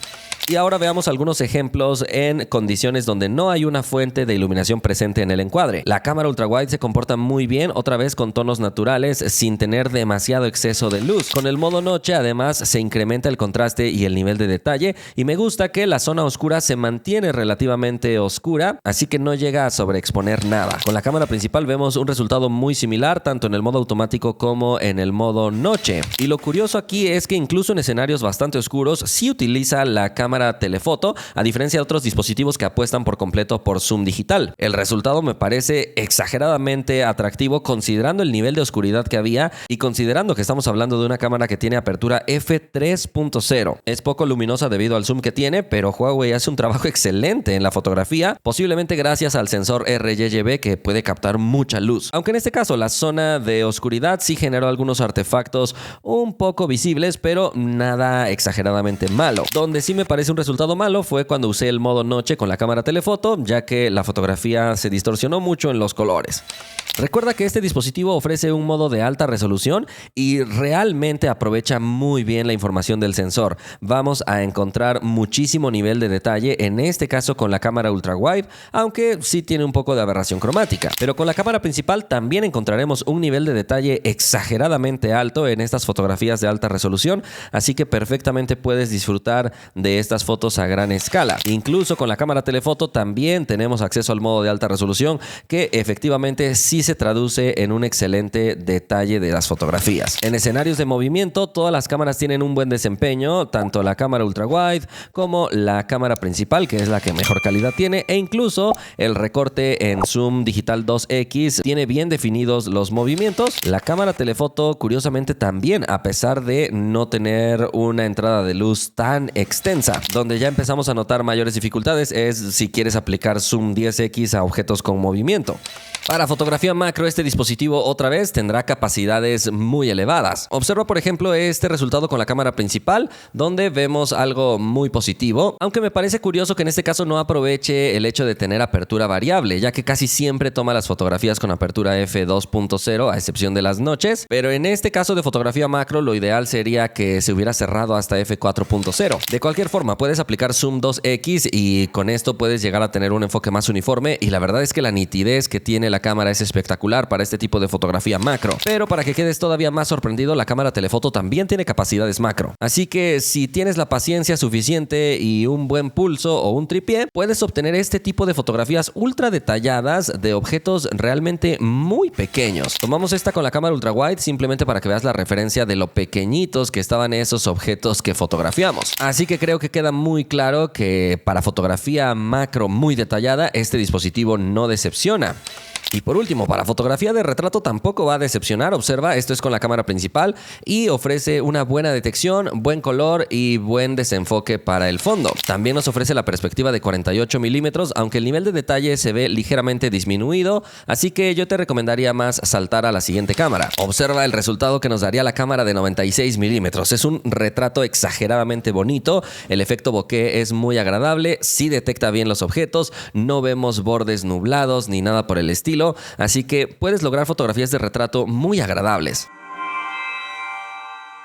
Y ahora veamos algunos ejemplos en condiciones donde no hay una fuente de iluminación presente en el encuadre. La cámara ultra wide se comporta muy bien, otra vez con tonos naturales, sin tener demasiado exceso de luz. Con el modo noche, además, se incrementa el contraste y el nivel de detalle, y me gusta que la zona oscura se mantiene relativamente oscura, así que no llega a sobreexponer nada. Con la cámara principal vemos un resultado muy similar, tanto en el modo automático como en el modo noche. Y lo curioso aquí es que incluso en escenarios bastante oscuros, sí utiliza la cámara cámara telefoto, a diferencia de otros dispositivos que apuestan por completo por zoom digital. El resultado me parece exageradamente atractivo considerando el nivel de oscuridad que había y considerando que estamos hablando de una cámara que tiene apertura f3.0. Es poco luminosa debido al zoom que tiene, pero Huawei hace un trabajo excelente en la fotografía, posiblemente gracias al sensor RGB que puede captar mucha luz. Aunque en este caso la zona de oscuridad sí generó algunos artefactos un poco visibles, pero nada exageradamente malo. Donde sí me parece un resultado malo fue cuando usé el modo noche con la cámara telefoto, ya que la fotografía se distorsionó mucho en los colores. Recuerda que este dispositivo ofrece un modo de alta resolución y realmente aprovecha muy bien la información del sensor. Vamos a encontrar muchísimo nivel de detalle, en este caso con la cámara ultra wide, aunque sí tiene un poco de aberración cromática. Pero con la cámara principal también encontraremos un nivel de detalle exageradamente alto en estas fotografías de alta resolución, así que perfectamente puedes disfrutar de estas fotos a gran escala. Incluso con la cámara telefoto también tenemos acceso al modo de alta resolución, que efectivamente sí se traduce en un excelente detalle de las fotografías. En escenarios de movimiento, todas las cámaras tienen un buen desempeño, tanto la cámara ultra wide como la cámara principal, que es la que mejor calidad tiene, e incluso el recorte en zoom digital 2x tiene bien definidos los movimientos. La cámara telefoto, curiosamente, también, a pesar de no tener una entrada de luz tan extensa. Donde ya empezamos a notar mayores dificultades es si quieres aplicar zoom 10x a objetos con movimiento. Para fotografía macro, este dispositivo otra vez tendrá capacidades muy elevadas. Observa, por ejemplo, este resultado con la cámara principal, donde vemos algo muy positivo, aunque me parece curioso que en este caso no aproveche el hecho de tener apertura variable, ya que casi siempre toma las fotografías con apertura f2.0, a excepción de las noches, pero en este caso de fotografía macro lo ideal sería que se hubiera cerrado hasta f4.0. De cualquier forma, puedes aplicar zoom 2x y con esto puedes llegar a tener un enfoque más uniforme, y la verdad es que la nitidez que tiene la cámara es espectacular para este tipo de fotografía macro. Pero para que quedes todavía más sorprendido, la cámara telefoto también tiene capacidades macro. Así que si tienes la paciencia suficiente y un buen pulso o un tripié, puedes obtener este tipo de fotografías ultra detalladas de objetos realmente muy pequeños. Tomamos esta con la cámara ultra wide simplemente para que veas la referencia de lo pequeñitos que estaban esos objetos que fotografiamos. Así que creo que queda muy claro que para fotografía macro muy detallada, este dispositivo no decepciona. Y por último, para fotografía de retrato tampoco va a decepcionar. Observa, esto es con la cámara principal y ofrece una buena detección, buen color y buen desenfoque para el fondo. También nos ofrece la perspectiva de 48 milímetros, aunque el nivel de detalle se ve ligeramente disminuido, así que yo te recomendaría más saltar a la siguiente cámara. Observa el resultado que nos daría la cámara de 96 milímetros. Es un retrato exageradamente bonito, el efecto bokeh es muy agradable, sí detecta bien los objetos, no vemos bordes nublados ni nada por el estilo. Así que puedes lograr fotografías de retrato muy agradables.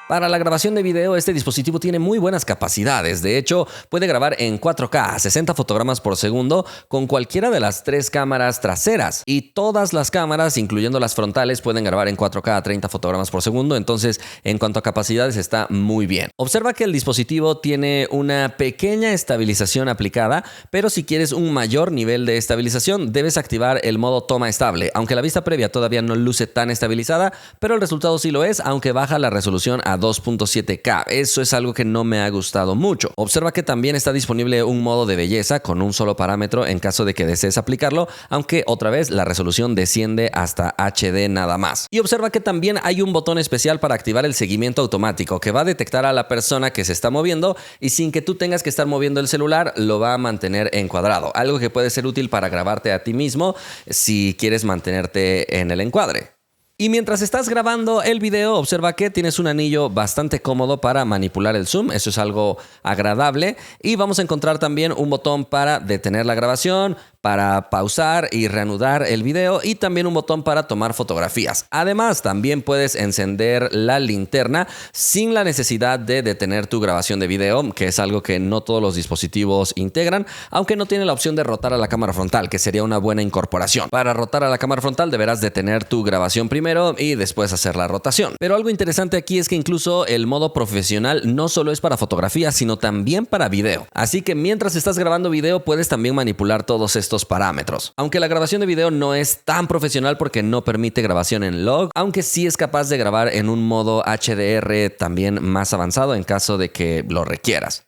Para la grabación de video, este dispositivo tiene muy buenas capacidades. De hecho, puede grabar en 4K a 60 fotogramas por segundo con cualquiera de las 3 cámaras traseras. Y todas las cámaras, incluyendo las frontales, pueden grabar en 4K a 30 fotogramas por segundo. Entonces, en cuanto a capacidades, está muy bien. Observa que el dispositivo tiene una pequeña estabilización aplicada, pero si quieres un mayor nivel de estabilización, debes activar el modo toma estable. Aunque la vista previa todavía no luce tan estabilizada, pero el resultado sí lo es, aunque baja la resolución a 2.7K. Eso es algo que no me ha gustado mucho. Observa que también está disponible un modo de belleza con un solo parámetro en caso de que desees aplicarlo, aunque otra vez la resolución desciende hasta HD nada más. Y observa que también hay un botón especial para activar el seguimiento automático que va a detectar a la persona que se está moviendo y sin que tú tengas que estar moviendo el celular lo va a mantener encuadrado. Algo que puede ser útil para grabarte a ti mismo si quieres mantenerte en el encuadre. Y mientras estás grabando el video, observa que tienes un anillo bastante cómodo para manipular el zoom. Eso es algo agradable. Y vamos a encontrar también un botón para detener la grabación, para pausar y reanudar el video y también un botón para tomar fotografías. Además, también puedes encender la linterna sin la necesidad de detener tu grabación de video, que es algo que no todos los dispositivos integran, aunque no tiene la opción de rotar a la cámara frontal, que sería una buena incorporación. Para rotar a la cámara frontal deberás detener tu grabación primero y después hacer la rotación. Pero algo interesante aquí es que incluso el modo profesional no solo es para fotografía, sino también para video. Así que mientras estás grabando video puedes también manipular todos estos parámetros. Aunque la grabación de video no es tan profesional porque no permite grabación en log, aunque sí es capaz de grabar en un modo HDR también más avanzado en caso de que lo requieras.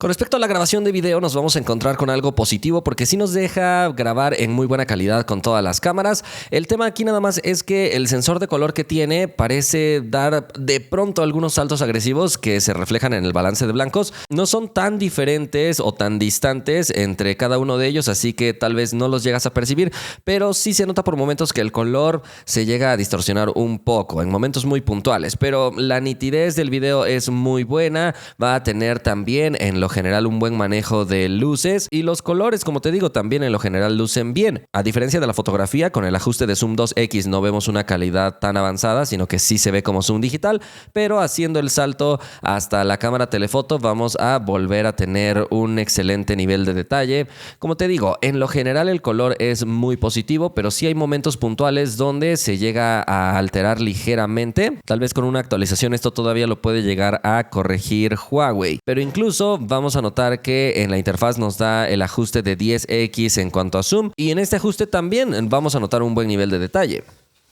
Con respecto a la grabación de video, nos vamos a encontrar con algo positivo porque sí nos deja grabar en muy buena calidad con todas las cámaras. El tema aquí nada más es que el sensor de color que tiene parece dar de pronto algunos saltos agresivos que se reflejan en el balance de blancos. No son tan diferentes o tan distantes entre cada uno de ellos, así que tal vez no los llegas a percibir, pero sí se nota por momentos que el color se llega a distorsionar un poco, en momentos muy puntuales. Pero la nitidez del video es muy buena, va a tener también en lo general un buen manejo de luces y los colores, como te digo, también en lo general lucen bien. A diferencia de la fotografía, con el ajuste de zoom 2x no vemos una calidad tan avanzada, sino que sí se ve como zoom digital, pero haciendo el salto hasta la cámara telefoto vamos a volver a tener un excelente nivel de detalle. Como te digo, en lo general el color es muy positivo, pero sí hay momentos puntuales donde se llega a alterar ligeramente. Tal vez con una actualización esto todavía lo puede llegar a corregir Huawei, pero incluso vamos a notar que en la interfaz nos da el ajuste de 10x en cuanto a zoom y en este ajuste también vamos a notar un buen nivel de detalle.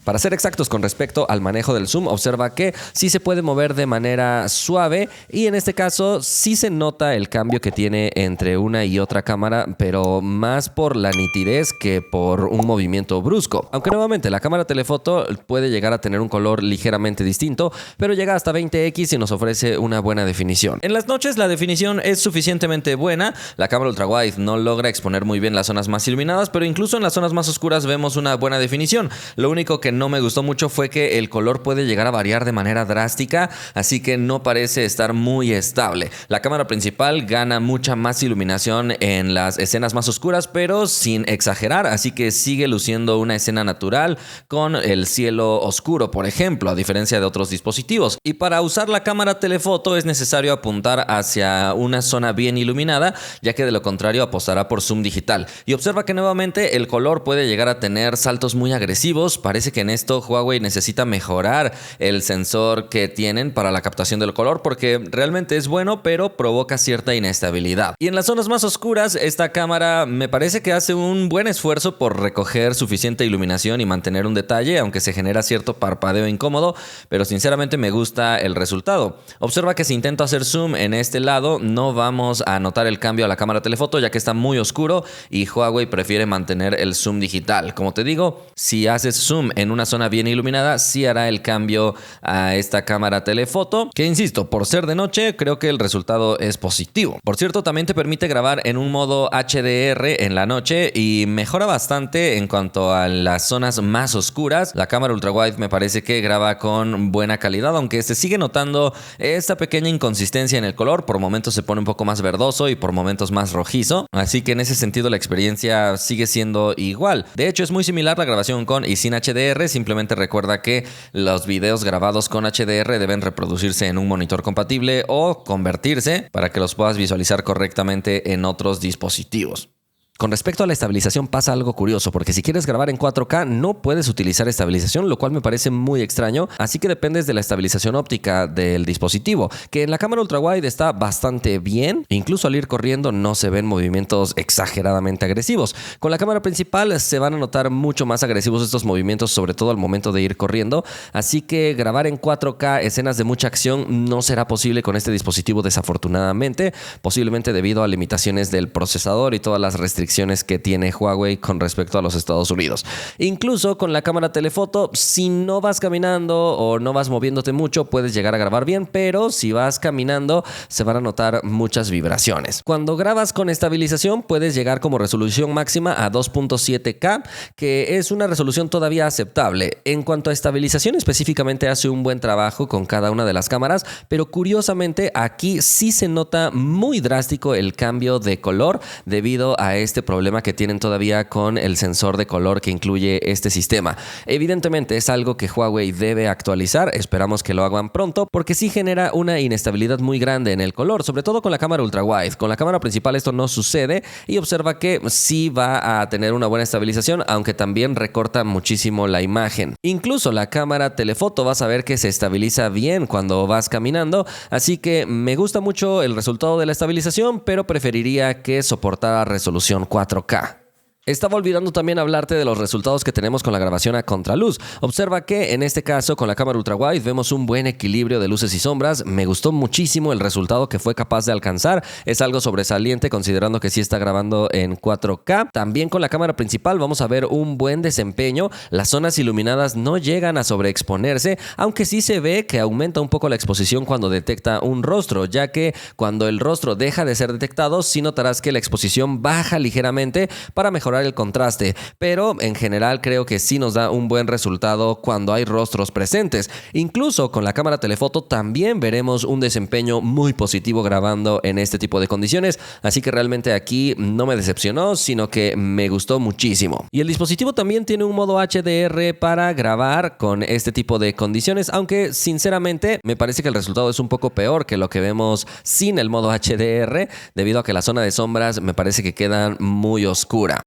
Para ser exactos con respecto al manejo del zoom, observa que sí se puede mover de manera suave y en este caso sí se nota el cambio que tiene entre una y otra cámara, pero más por la nitidez que por un movimiento brusco. Aunque nuevamente la cámara telefoto puede llegar a tener un color ligeramente distinto, pero llega hasta 20x y nos ofrece una buena definición. En las noches la definición es suficientemente buena, la cámara ultrawide no logra exponer muy bien las zonas más iluminadas, pero incluso en las zonas más oscuras vemos una buena definición. Lo único que no me gustó mucho fue que el color puede llegar a variar de manera drástica, así que no parece estar muy estable. La cámara principal gana mucha más iluminación en las escenas más oscuras, pero sin exagerar, así que sigue luciendo una escena natural con el cielo oscuro, por ejemplo, a diferencia de otros dispositivos. Y para usar la cámara telefoto es necesario apuntar hacia una zona bien iluminada, ya que de lo contrario apostará por zoom digital. Y observa que nuevamente el color puede llegar a tener saltos muy agresivos. Parece que en esto Huawei necesita mejorar el sensor que tienen para la captación del color porque realmente es bueno, pero provoca cierta inestabilidad. Y en las zonas más oscuras esta cámara me parece que hace un buen esfuerzo por recoger suficiente iluminación y mantener un detalle, aunque se genera cierto parpadeo incómodo, pero sinceramente me gusta el resultado. Observa que si intento hacer zoom en este lado no vamos a notar el cambio a la cámara telefoto ya que está muy oscuro y Huawei prefiere mantener el zoom digital. Como te digo, si haces zoom en una zona bien iluminada, sí hará el cambio a esta cámara telefoto, que insisto, por ser de noche, creo que el resultado es positivo. Por cierto, también te permite grabar en un modo HDR en la noche y mejora bastante en cuanto a las zonas más oscuras. La cámara ultrawide me parece que graba con buena calidad, aunque se sigue notando esta pequeña inconsistencia en el color. Por momentos se pone un poco más verdoso y por momentos más rojizo, así que en ese sentido la experiencia sigue siendo igual. De hecho, es muy similar la grabación con y sin HDR, simplemente recuerda que los videos grabados con HDR deben reproducirse en un monitor compatible o convertirse para que los puedas visualizar correctamente en otros dispositivos. Con respecto a la estabilización pasa algo curioso, porque si quieres grabar en 4K no puedes utilizar estabilización, lo cual me parece muy extraño, así que dependes de la estabilización óptica del dispositivo, que en la cámara ultrawide está bastante bien, incluso al ir corriendo no se ven movimientos exageradamente agresivos. Con la cámara principal se van a notar mucho más agresivos estos movimientos, sobre todo al momento de ir corriendo, así que grabar en 4K escenas de mucha acción no será posible con este dispositivo desafortunadamente, posiblemente debido a limitaciones del procesador y todas las restricciones que tiene Huawei con respecto a los Estados Unidos. Incluso con la cámara telefoto, si no vas caminando o no vas moviéndote mucho, puedes llegar a grabar bien, pero si vas caminando se van a notar muchas vibraciones. Cuando grabas con estabilización, puedes llegar como resolución máxima a 2.7K, que es una resolución todavía aceptable. En cuanto a estabilización, específicamente hace un buen trabajo con cada una de las cámaras, pero curiosamente aquí sí se nota muy drástico el cambio de color debido a este problema que tienen todavía con el sensor de color que incluye este sistema. Evidentemente es algo que Huawei debe actualizar, esperamos que lo hagan pronto, porque sí genera una inestabilidad muy grande en el color, sobre todo con la cámara ultrawide. Con la cámara principal esto no sucede y observa que sí va a tener una buena estabilización, aunque también recorta muchísimo la imagen. Incluso la cámara telefoto vas a ver que se estabiliza bien cuando vas caminando, así que me gusta mucho el resultado de la estabilización, pero preferiría que soportara resolución 4K. Estaba olvidando también hablarte de los resultados que tenemos con la grabación a contraluz. Observa que en este caso con la cámara ultra wide vemos un buen equilibrio de luces y sombras. Me gustó muchísimo el resultado que fue capaz de alcanzar. Es algo sobresaliente considerando que sí está grabando en 4K. También con la cámara principal vamos a ver un buen desempeño. Las zonas iluminadas no llegan a sobreexponerse, aunque sí se ve que aumenta un poco la exposición cuando detecta un rostro, ya que cuando el rostro deja de ser detectado, sí notarás que la exposición baja ligeramente para mejorar el contraste, pero en general creo que sí nos da un buen resultado cuando hay rostros presentes. Incluso con la cámara telefoto también veremos un desempeño muy positivo grabando en este tipo de condiciones, así que realmente aquí no me decepcionó, sino que me gustó muchísimo. Y el dispositivo también tiene un modo HDR para grabar con este tipo de condiciones, aunque sinceramente me parece que el resultado es un poco peor que lo que vemos sin el modo HDR, debido a que la zona de sombras me parece que queda muy oscura.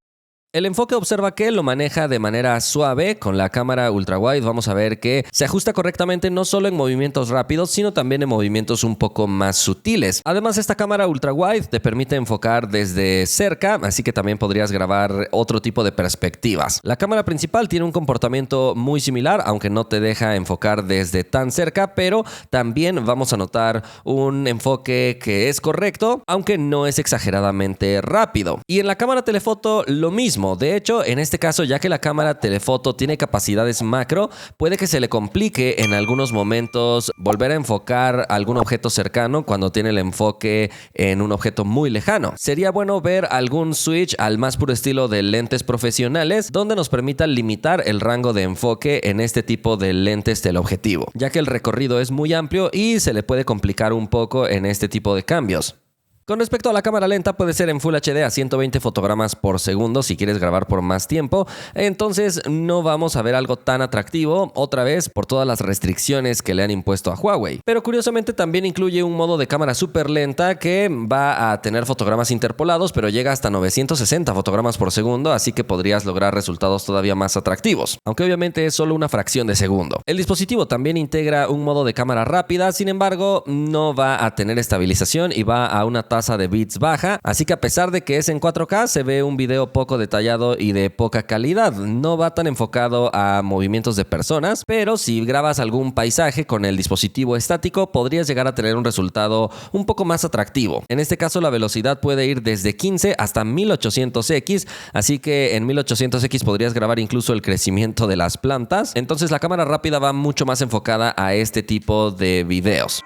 El enfoque observa que lo maneja de manera suave. Con la cámara ultra wide vamos a ver que se ajusta correctamente no solo en movimientos rápidos, sino también en movimientos un poco más sutiles. Además, esta cámara ultra wide te permite enfocar desde cerca, así que también podrías grabar otro tipo de perspectivas. La cámara principal tiene un comportamiento muy similar, aunque no te deja enfocar desde tan cerca, pero también vamos a notar un enfoque que es correcto, aunque no es exageradamente rápido. Y en la cámara telefoto lo mismo. De hecho, en este caso, ya que la cámara telefoto tiene capacidades macro, puede que se le complique en algunos momentos volver a enfocar algún objeto cercano cuando tiene el enfoque en un objeto muy lejano. Sería bueno ver algún switch al más puro estilo de lentes profesionales donde nos permita limitar el rango de enfoque en este tipo de lentes teleobjetivo, ya que el recorrido es muy amplio y se le puede complicar un poco en este tipo de cambios. Con respecto a la cámara lenta, puede ser en Full HD a 120 fotogramas por segundo si quieres grabar por más tiempo. Entonces no vamos a ver algo tan atractivo, otra vez por todas las restricciones que le han impuesto a Huawei. Pero curiosamente también incluye un modo de cámara súper lenta que va a tener fotogramas interpolados, pero llega hasta 960 fotogramas por segundo, así que podrías lograr resultados todavía más atractivos, aunque obviamente es solo una fracción de segundo. El dispositivo también integra un modo de cámara rápida, sin embargo no va a tener estabilización y va a una tasa de bits baja, así que a pesar de que es en 4K se ve un video poco detallado y de poca calidad. No va tan enfocado a movimientos de personas, pero si grabas algún paisaje con el dispositivo estático podrías llegar a tener un resultado un poco más atractivo. En este caso la velocidad puede ir desde 15 hasta 1800x, así que en 1800x podrías grabar incluso el crecimiento de las plantas. Entonces la cámara rápida va mucho más enfocada a este tipo de videos.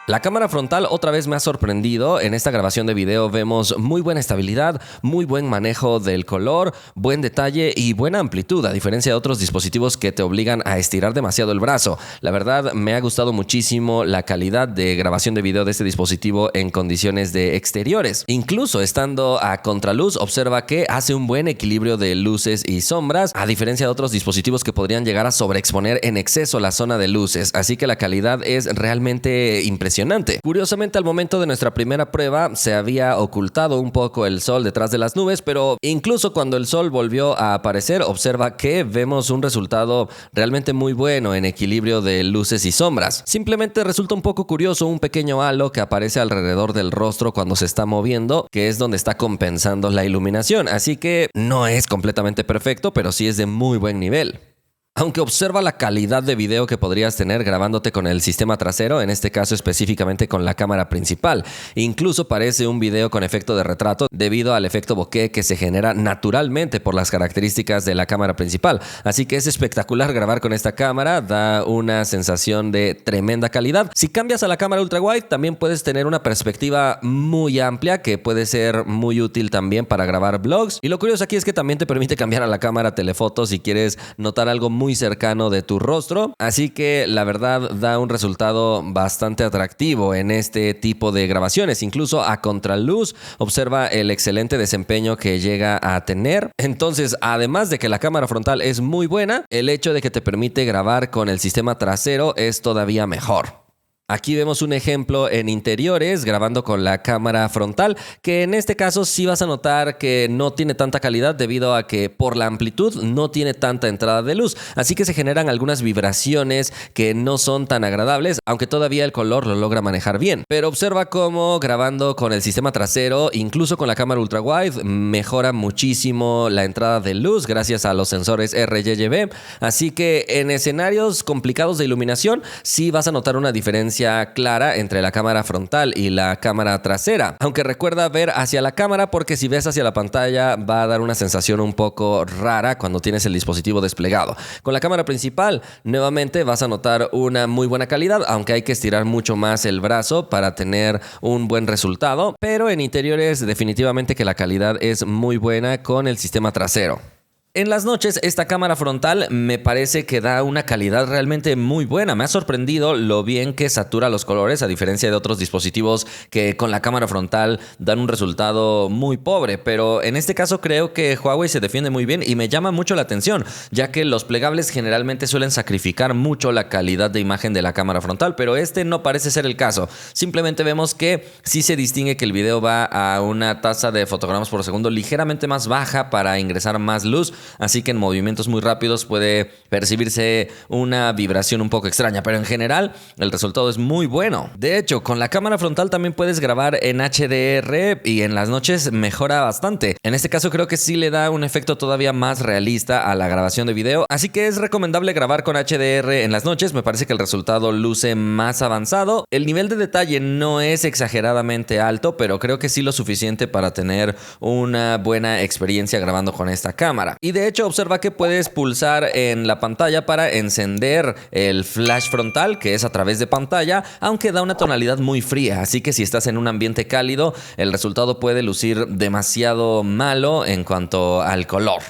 La cámara frontal otra vez me ha sorprendido. En esta grabación de video vemos muy buena estabilidad, muy buen manejo del color, buen detalle y buena amplitud, a diferencia de otros dispositivos que te obligan a estirar demasiado el brazo. La verdad, me ha gustado muchísimo la calidad de grabación de video de este dispositivo en condiciones de exteriores. Incluso estando a contraluz, observa que hace un buen equilibrio de luces y sombras, a diferencia de otros dispositivos que podrían llegar a sobreexponer en exceso la zona de luces. Así que la calidad es realmente impresionante. Curiosamente, al momento de nuestra primera prueba se había ocultado un poco el sol detrás de las nubes, pero incluso cuando el sol volvió a aparecer, observa que vemos un resultado realmente muy bueno en equilibrio de luces y sombras. Simplemente resulta un poco curioso un pequeño halo que aparece alrededor del rostro cuando se está moviendo, que es donde está compensando la iluminación, así que no es completamente perfecto, pero sí es de muy buen nivel. Aunque observa la calidad de video que podrías tener grabándote con el sistema trasero, en este caso específicamente con la cámara principal. Incluso parece un video con efecto de retrato debido al efecto bokeh que se genera naturalmente por las características de la cámara principal. Así que es espectacular grabar con esta cámara, da una sensación de tremenda calidad. Si cambias a la cámara ultra wide, también puedes tener una perspectiva muy amplia que puede ser muy útil también para grabar vlogs. Y lo curioso aquí es que también te permite cambiar a la cámara telefoto si quieres notar algo muy cercano de tu rostro, así que la verdad da un resultado bastante atractivo en este tipo de grabaciones. Incluso a contraluz observa el excelente desempeño que llega a tener. Entonces, además de que la cámara frontal es muy buena, el hecho de que te permite grabar con el sistema trasero es todavía mejor. Aquí vemos un ejemplo en interiores grabando con la cámara frontal, que en este caso sí vas a notar que no tiene tanta calidad debido a que por la amplitud no tiene tanta entrada de luz, así que se generan algunas vibraciones que no son tan agradables, aunque todavía el color lo logra manejar bien. Pero observa cómo grabando con el sistema trasero, incluso con la cámara ultra wide, mejora muchísimo la entrada de luz gracias a los sensores RGB, así que en escenarios complicados de iluminación sí vas a notar una diferencia clara entre la cámara frontal y la cámara trasera, aunque recuerda ver hacia la cámara porque si ves hacia la pantalla va a dar una sensación un poco rara cuando tienes el dispositivo desplegado. Con la cámara principal nuevamente vas a notar una muy buena calidad, aunque hay que estirar mucho más el brazo para tener un buen resultado, pero en interiores definitivamente que la calidad es muy buena con el sistema trasero. En las noches, esta cámara frontal me parece que da una calidad realmente muy buena. Me ha sorprendido lo bien que satura los colores, a diferencia de otros dispositivos que con la cámara frontal dan un resultado muy pobre. Pero en este caso creo que Huawei se defiende muy bien y me llama mucho la atención, ya que los plegables generalmente suelen sacrificar mucho la calidad de imagen de la cámara frontal, pero este no parece ser el caso. Simplemente vemos que sí se distingue que el video va a una tasa de fotogramas por segundo ligeramente más baja para ingresar más luz, así que en movimientos muy rápidos puede percibirse una vibración un poco extraña, pero en general el resultado es muy bueno. De hecho, con la cámara frontal también puedes grabar en HDR y en las noches mejora bastante. En este caso creo que sí le da un efecto todavía más realista a la grabación de video, así que es recomendable grabar con HDR en las noches. Me parece que el resultado luce más avanzado. El nivel de detalle no es exageradamente alto, pero creo que sí lo suficiente para tener una buena experiencia grabando con esta cámara. Y de hecho observa que puedes pulsar en la pantalla para encender el flash frontal, que es a través de pantalla, aunque da una tonalidad muy fría, así que si estás en un ambiente cálido el resultado puede lucir demasiado malo en cuanto al color.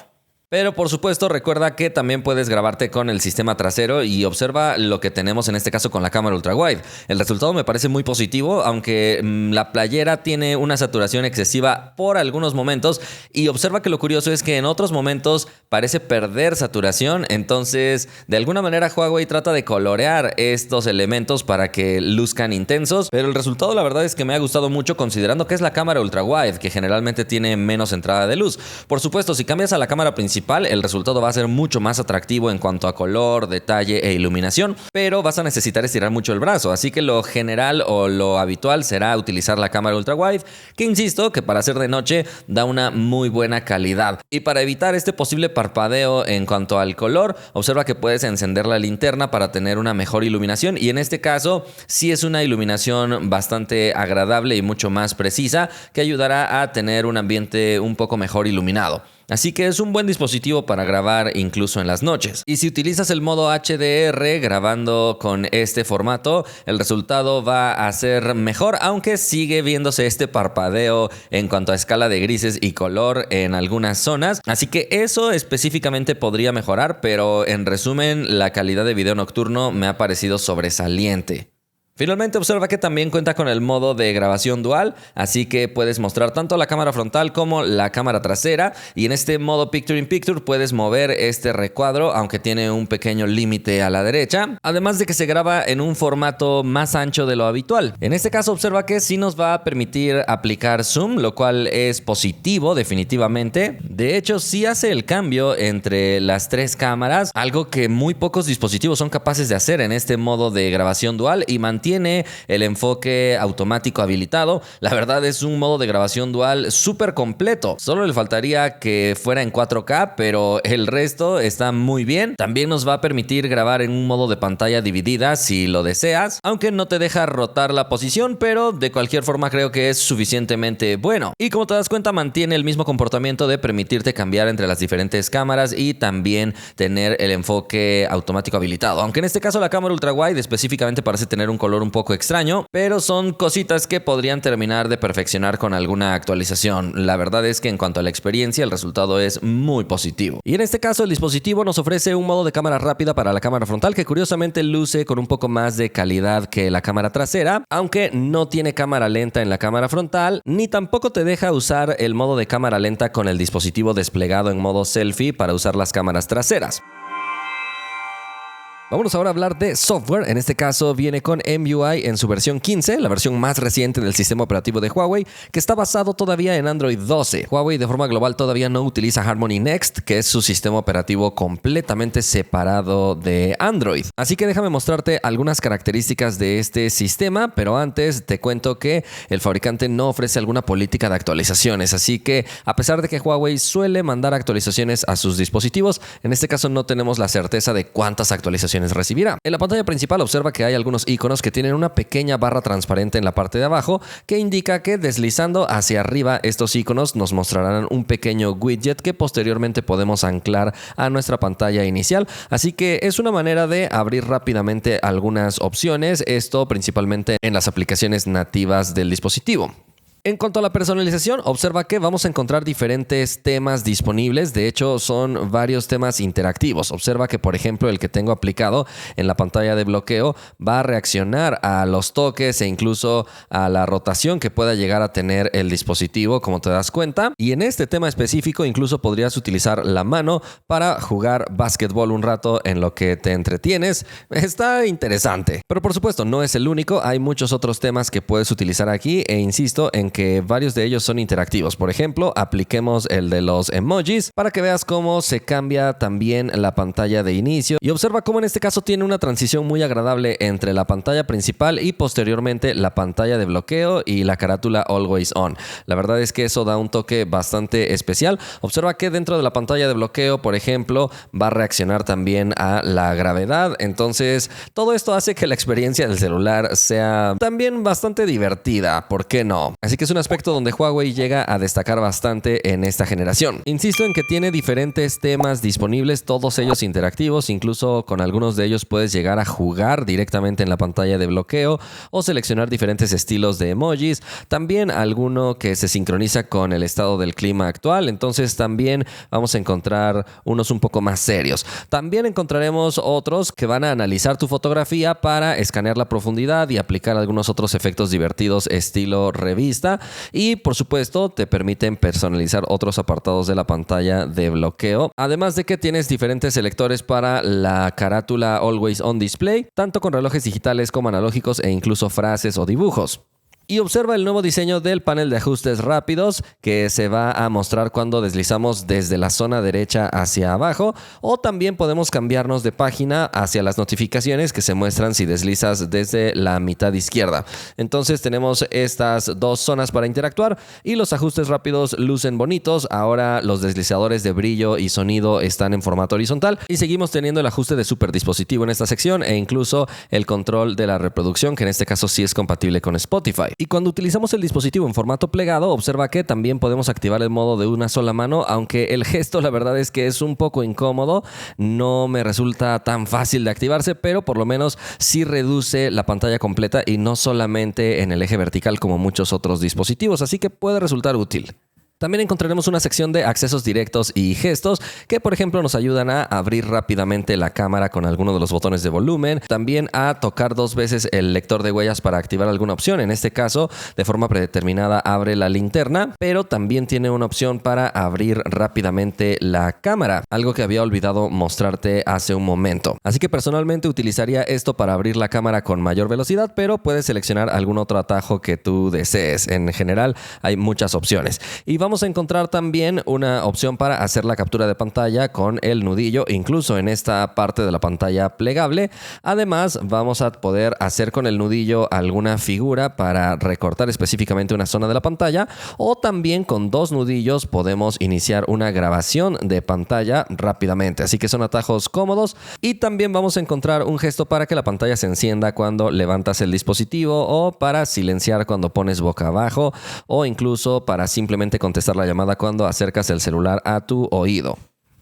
Pero por supuesto recuerda que también puedes grabarte con el sistema trasero y observa lo que tenemos en este caso con la cámara ultra wide. El resultado me parece muy positivo, aunque la playera tiene una saturación excesiva por algunos momentos, y observa que lo curioso es que en otros momentos parece perder saturación. Entonces de alguna manera Huawei trata de colorear estos elementos para que luzcan intensos, pero el resultado la verdad es que me ha gustado mucho, considerando que es la cámara ultra wide, que generalmente tiene menos entrada de luz. Por supuesto, si cambias a la cámara principal, el resultado va a ser mucho más atractivo en cuanto a color, detalle e iluminación, pero vas a necesitar estirar mucho el brazo, así que lo general o lo habitual será utilizar la cámara ultra wide, que insisto que para hacer de noche da una muy buena calidad. Y para evitar este posible parpadeo en cuanto al color, observa que puedes encender la linterna para tener una mejor iluminación, y en este caso sí es una iluminación bastante agradable y mucho más precisa, que ayudará a tener un ambiente un poco mejor iluminado. Así que es un buen dispositivo para grabar incluso en las noches. Y si utilizas el modo HDR grabando con este formato, el resultado va a ser mejor, aunque sigue viéndose este parpadeo en cuanto a escala de grises y color en algunas zonas. Así que eso específicamente podría mejorar, pero en resumen, la calidad de video nocturno me ha parecido sobresaliente. Finalmente observa que también cuenta con el modo de grabación dual, así que puedes mostrar tanto la cámara frontal como la cámara trasera, y en este modo Picture in Picture puedes mover este recuadro, aunque tiene un pequeño límite a la derecha, además de que se graba en un formato más ancho de lo habitual. En este caso observa que sí nos va a permitir aplicar zoom, lo cual es positivo definitivamente. De hecho sí hace el cambio entre las tres cámaras, algo que muy pocos dispositivos son capaces de hacer en este modo de grabación dual, y mantiene el enfoque automático habilitado. La verdad es un modo de grabación dual súper completo. Solo le faltaría que fuera en 4K, pero el resto está muy bien. También nos va a permitir grabar en un modo de pantalla dividida si lo deseas, aunque no te deja rotar la posición, pero de cualquier forma creo que es suficientemente bueno. Y como te das cuenta, mantiene el mismo comportamiento de permitirte cambiar entre las diferentes cámaras y también tener el enfoque automático habilitado. Aunque en este caso la cámara ultra wide específicamente parece tener un color un poco extraño, pero son cositas que podrían terminar de perfeccionar con alguna actualización. La verdad es que en cuanto a la experiencia, el resultado es muy positivo. Y en este caso el dispositivo nos ofrece un modo de cámara rápida para la cámara frontal, que curiosamente luce con un poco más de calidad que la cámara trasera, aunque no tiene cámara lenta en la cámara frontal, ni tampoco te deja usar el modo de cámara lenta con el dispositivo desplegado en modo selfie para usar las cámaras traseras. Vámonos ahora a hablar de software. En este caso viene con MIUI en su versión 15, la versión más reciente del sistema operativo de Huawei, que está basado todavía en Android 12. Huawei de forma global todavía no utiliza Harmony Next, que es su sistema operativo completamente separado de Android. Así que déjame mostrarte algunas características de este sistema, pero antes te cuento que el fabricante no ofrece alguna política de actualizaciones. Así que a pesar de que Huawei suele mandar actualizaciones a sus dispositivos, en este caso no tenemos la certeza de cuántas actualizaciones recibirá. En la pantalla principal observa que hay algunos iconos que tienen una pequeña barra transparente en la parte de abajo que indica que deslizando hacia arriba estos iconos nos mostrarán un pequeño widget que posteriormente podemos anclar a nuestra pantalla inicial. Así que es una manera de abrir rápidamente algunas opciones, esto principalmente en las aplicaciones nativas del dispositivo. En cuanto a la personalización, observa que vamos a encontrar diferentes temas disponibles. De hecho, son varios temas interactivos. Observa que, por ejemplo, el que tengo aplicado en la pantalla de bloqueo va a reaccionar a los toques e incluso a la rotación que pueda llegar a tener el dispositivo, como te das cuenta. Y en este tema específico, incluso podrías utilizar la mano para jugar básquetbol un rato en lo que te entretienes. Está interesante. Pero por supuesto, no es el único. Hay muchos otros temas que puedes utilizar aquí e insisto en que varios de ellos son interactivos. Por ejemplo, apliquemos el de los emojis para que veas cómo se cambia también la pantalla de inicio y observa cómo en este caso tiene una transición muy agradable entre la pantalla principal y posteriormente la pantalla de bloqueo y la carátula Always On. La verdad es que eso da un toque bastante especial. Observa que dentro de la pantalla de bloqueo, por ejemplo, va a reaccionar también a la gravedad. Entonces, todo esto hace que la experiencia del celular sea también bastante divertida. ¿Por qué no? Así que es un aspecto donde Huawei llega a destacar bastante en esta generación. Insisto en que tiene diferentes temas disponibles, todos ellos interactivos, incluso con algunos de ellos puedes llegar a jugar directamente en la pantalla de bloqueo o seleccionar diferentes estilos de emojis, también alguno que se sincroniza con el estado del clima actual, entonces también vamos a encontrar unos un poco más serios. También encontraremos otros que van a analizar tu fotografía para escanear la profundidad y aplicar algunos otros efectos divertidos estilo revista. Y por supuesto te permiten personalizar otros apartados de la pantalla de bloqueo, además de que tienes diferentes selectores para la carátula Always On Display, tanto con relojes digitales como analógicos e incluso frases o dibujos. Y observa el nuevo diseño del panel de ajustes rápidos que se va a mostrar cuando deslizamos desde la zona derecha hacia abajo, o también podemos cambiarnos de página hacia las notificaciones que se muestran si deslizas desde la mitad izquierda. Entonces tenemos estas dos zonas para interactuar y los ajustes rápidos lucen bonitos. Ahora los deslizadores de brillo y sonido están en formato horizontal y seguimos teniendo el ajuste de super dispositivo en esta sección e incluso el control de la reproducción, que en este caso sí es compatible con Spotify. Y cuando utilizamos el dispositivo en formato plegado, observa que también podemos activar el modo de una sola mano, aunque el gesto la verdad es que es un poco incómodo, no me resulta tan fácil de activarse, pero por lo menos sí reduce la pantalla completa y no solamente en el eje vertical como muchos otros dispositivos, así que puede resultar útil. También encontraremos una sección de accesos directos y gestos que, por ejemplo, nos ayudan a abrir rápidamente la cámara con alguno de los botones de volumen, también a tocar dos veces el lector de huellas para activar alguna opción. En este caso, de forma predeterminada, abre la linterna, pero también tiene una opción para abrir rápidamente la cámara, algo que había olvidado mostrarte hace un momento. Así que personalmente utilizaría esto para abrir la cámara con mayor velocidad, pero puedes seleccionar algún otro atajo que tú desees. En general, hay muchas opciones. Y vamos a encontrar también una opción para hacer la captura de pantalla con el nudillo, incluso en esta parte de la pantalla plegable. Además, vamos a poder hacer con el nudillo alguna figura para recortar específicamente una zona de la pantalla, o también con dos nudillos podemos iniciar una grabación de pantalla rápidamente. Así que son atajos cómodos. Y también vamos a encontrar un gesto para que la pantalla se encienda cuando levantas el dispositivo, o para silenciar cuando pones boca abajo, o incluso para simplemente contestar la llamada cuando acercas el celular a tu oído.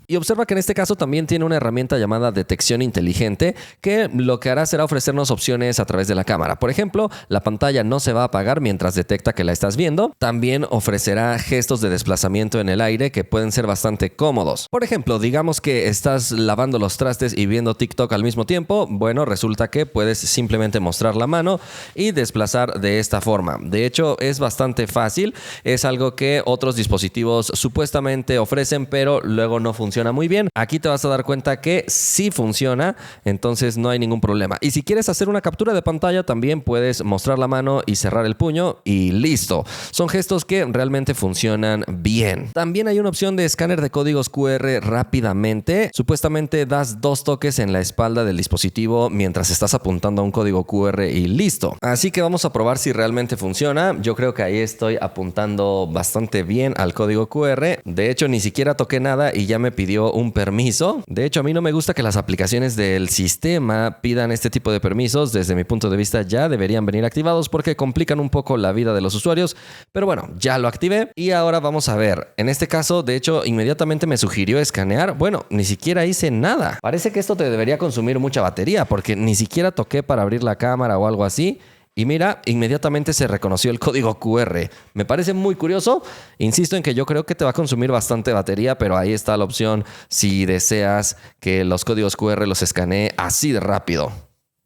Y observa que en este caso también tiene una herramienta llamada detección inteligente, que lo que hará será ofrecernos opciones a través de la cámara. Por ejemplo, la pantalla no se va a apagar mientras detecta que la estás viendo. También ofrecerá gestos de desplazamiento en el aire que pueden ser bastante cómodos. Por ejemplo, digamos que estás lavando los trastes y viendo TikTok al mismo tiempo. Bueno, resulta que puedes simplemente mostrar la mano y desplazar de esta forma. De hecho, es bastante fácil. Es algo que otros dispositivos supuestamente ofrecen, pero luego no funciona funciona muy bien. Aquí te vas a dar cuenta que sí funciona, entonces no hay ningún problema. Y si quieres hacer una captura de pantalla, también puedes mostrar la mano y cerrar el puño y listo. Son gestos que realmente funcionan bien. También hay una opción de escáner de códigos QR rápidamente. Supuestamente das 2 toques en la espalda del dispositivo mientras estás apuntando a un código QR y listo. Así que vamos a probar si realmente funciona. Yo creo que ahí estoy apuntando bastante bien al código QR. De hecho, ni siquiera toqué nada y ya me pidió un permiso. De hecho, a mí no me gusta que las aplicaciones del sistema pidan este tipo de permisos. Desde mi punto de vista ya deberían venir activados porque complican un poco la vida de los usuarios. Pero bueno, ya lo activé y ahora vamos a ver. En este caso, de hecho, inmediatamente me sugirió escanear. Bueno, ni siquiera hice nada. Parece que esto te debería consumir mucha batería porque ni siquiera toqué para abrir la cámara o algo así. Y mira, inmediatamente se reconoció el código QR. Me parece muy curioso. Insisto en que yo creo que te va a consumir bastante batería, pero ahí está la opción si deseas que los códigos QR los escanee así de rápido.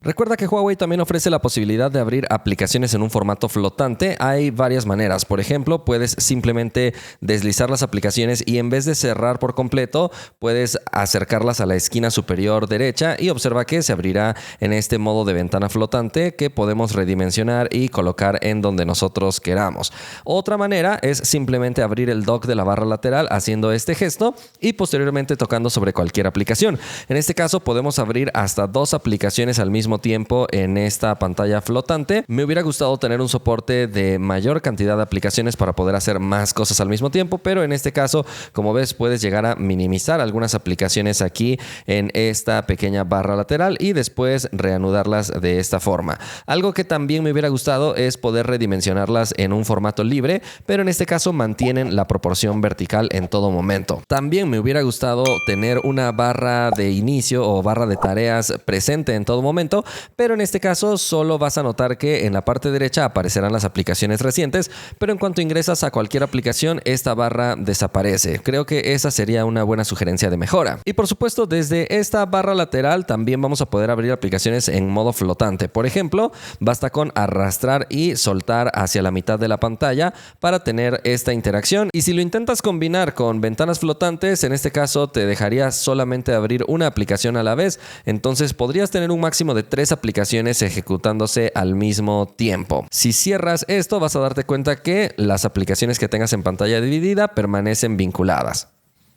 Recuerda que Huawei también ofrece la posibilidad de abrir aplicaciones en un formato flotante. Hay varias maneras. Por ejemplo, puedes simplemente deslizar las aplicaciones y en vez de cerrar por completo, puedes acercarlas a la esquina superior derecha y observa que se abrirá en este modo de ventana flotante que podemos redimensionar y colocar en donde nosotros queramos. Otra manera es simplemente abrir el dock de la barra lateral haciendo este gesto y posteriormente tocando sobre cualquier aplicación. En este caso podemos abrir hasta 2 aplicaciones al mismo tiempo en esta pantalla flotante. Me hubiera gustado tener un soporte de mayor cantidad de aplicaciones para poder hacer más cosas al mismo tiempo, pero en este caso, como ves, puedes llegar a minimizar algunas aplicaciones aquí en esta pequeña barra lateral y después reanudarlas de esta forma. Algo que también me hubiera gustado es poder redimensionarlas en un formato libre, pero en este caso mantienen la proporción vertical en todo momento. También me hubiera gustado tener una barra de inicio o barra de tareas presente en todo momento, pero en este caso solo vas a notar que en la parte derecha aparecerán las aplicaciones recientes, pero en cuanto ingresas a cualquier aplicación, esta barra desaparece. Creo que esa sería una buena sugerencia de mejora. Y por supuesto, desde esta barra lateral también vamos a poder abrir aplicaciones en modo flotante. Por ejemplo, basta con arrastrar y soltar hacia la mitad de la pantalla para tener esta interacción. Y si lo intentas combinar con ventanas flotantes, en este caso te dejaría solamente abrir una aplicación a la vez. Entonces podrías tener un máximo de 3 aplicaciones ejecutándose al mismo tiempo. Si cierras esto, vas a darte cuenta que las aplicaciones que tengas en pantalla dividida permanecen vinculadas.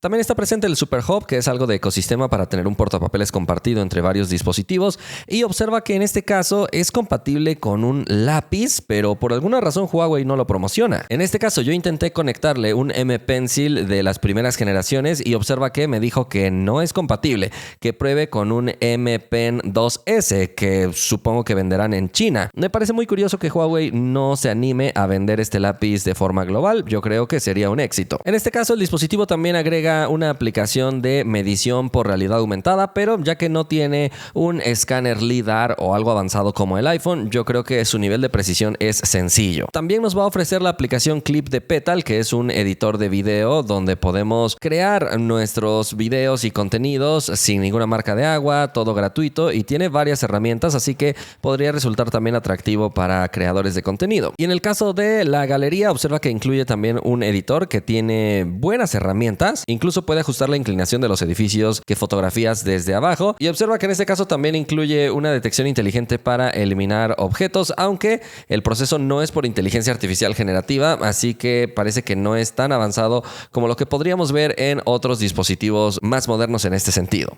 También está presente el Super Hub, que es algo de ecosistema para tener un portapapeles compartido entre varios dispositivos, y observa que en este caso es compatible con un lápiz, pero por alguna razón Huawei no lo promociona. En este caso yo intenté conectarle un M Pencil de las primeras generaciones y observa que me dijo que no es compatible, que pruebe con un M Pen 2S, que supongo que venderán en China. Me parece muy curioso que Huawei no se anime a vender este lápiz de forma global. Yo creo que sería un éxito. En este caso el dispositivo también agrega una aplicación de medición por realidad aumentada, pero ya que no tiene un escáner LiDAR o algo avanzado como el iPhone, yo creo que su nivel de precisión es sencillo. También nos va a ofrecer la aplicación Clip de Petal, que es un editor de video donde podemos crear nuestros videos y contenidos sin ninguna marca de agua, todo gratuito, y tiene varias herramientas, así que podría resultar también atractivo para creadores de contenido. Y en el caso de la galería, observa que incluye también un editor que tiene buenas herramientas. Incluso puede ajustar la inclinación de los edificios que fotografías desde abajo, y observa que en este caso también incluye una detección inteligente para eliminar objetos, aunque el proceso no es por inteligencia artificial generativa, así que parece que no es tan avanzado como lo que podríamos ver en otros dispositivos más modernos en este sentido.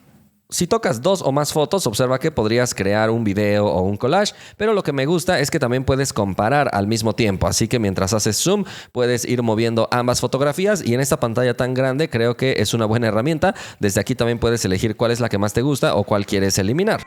Si tocas 2 o más fotos, observa que podrías crear un video o un collage, pero lo que me gusta es que también puedes comparar al mismo tiempo, así que mientras haces zoom puedes ir moviendo ambas fotografías, y en esta pantalla tan grande creo que es una buena herramienta. Desde aquí también puedes elegir cuál es la que más te gusta o cuál quieres eliminar.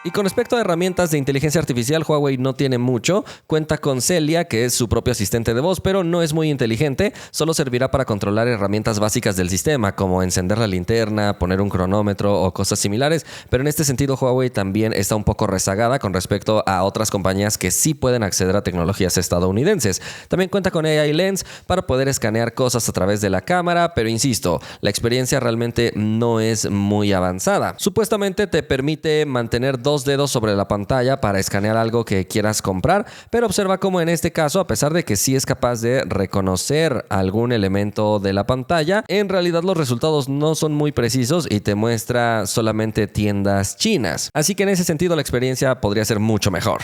Y con respecto a herramientas de inteligencia artificial, Huawei no tiene mucho. Cuenta con Celia, que es su propio asistente de voz, pero no es muy inteligente. Solo servirá para controlar herramientas básicas del sistema, como encender la linterna, poner un cronómetro o cosas similares. Pero en este sentido, Huawei también está un poco rezagada con respecto a otras compañías que sí pueden acceder a tecnologías estadounidenses. También cuenta con AI Lens para poder escanear cosas a través de la cámara, pero insisto, la experiencia realmente no es muy avanzada. Supuestamente te permite mantener 2 2 dedos sobre la pantalla para escanear algo que quieras comprar, pero observa cómo en este caso, a pesar de que sí es capaz de reconocer algún elemento de la pantalla, en realidad los resultados no son muy precisos y te muestra solamente tiendas chinas. Así que en ese sentido la experiencia podría ser mucho mejor.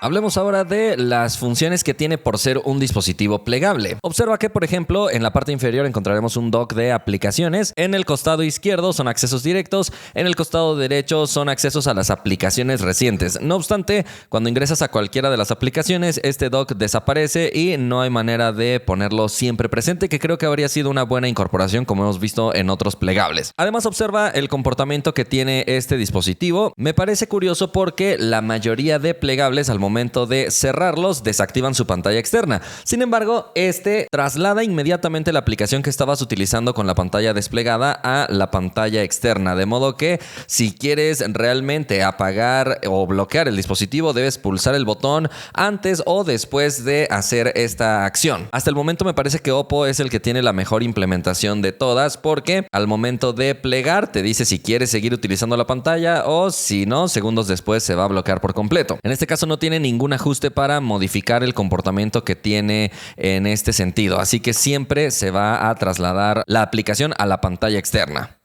Hablemos ahora de las funciones que tiene por ser un dispositivo plegable. Observa que, por ejemplo, en la parte inferior encontraremos un dock de aplicaciones. En el costado izquierdo son accesos directos. En el costado derecho son accesos a las aplicaciones recientes. No obstante, cuando ingresas a cualquiera de las aplicaciones, este dock desaparece y no hay manera de ponerlo siempre presente, que creo que habría sido una buena incorporación como hemos visto en otros plegables. Además, observa el comportamiento que tiene este dispositivo. Me parece curioso porque la mayoría de plegables al momento de cerrarlos desactivan su pantalla externa. Sin embargo, este traslada inmediatamente la aplicación que estabas utilizando con la pantalla desplegada a la pantalla externa, de modo que si quieres realmente apagar o bloquear el dispositivo, debes pulsar el botón antes o después de hacer esta acción. Hasta el momento me parece que Oppo es el que tiene la mejor implementación de todas, porque al momento de plegar te dice si quieres seguir utilizando la pantalla o si no, segundos después se va a bloquear por completo. En este caso no tiene ningún ajuste para modificar el comportamiento que tiene en este sentido, así que siempre se va a trasladar la aplicación a la pantalla externa.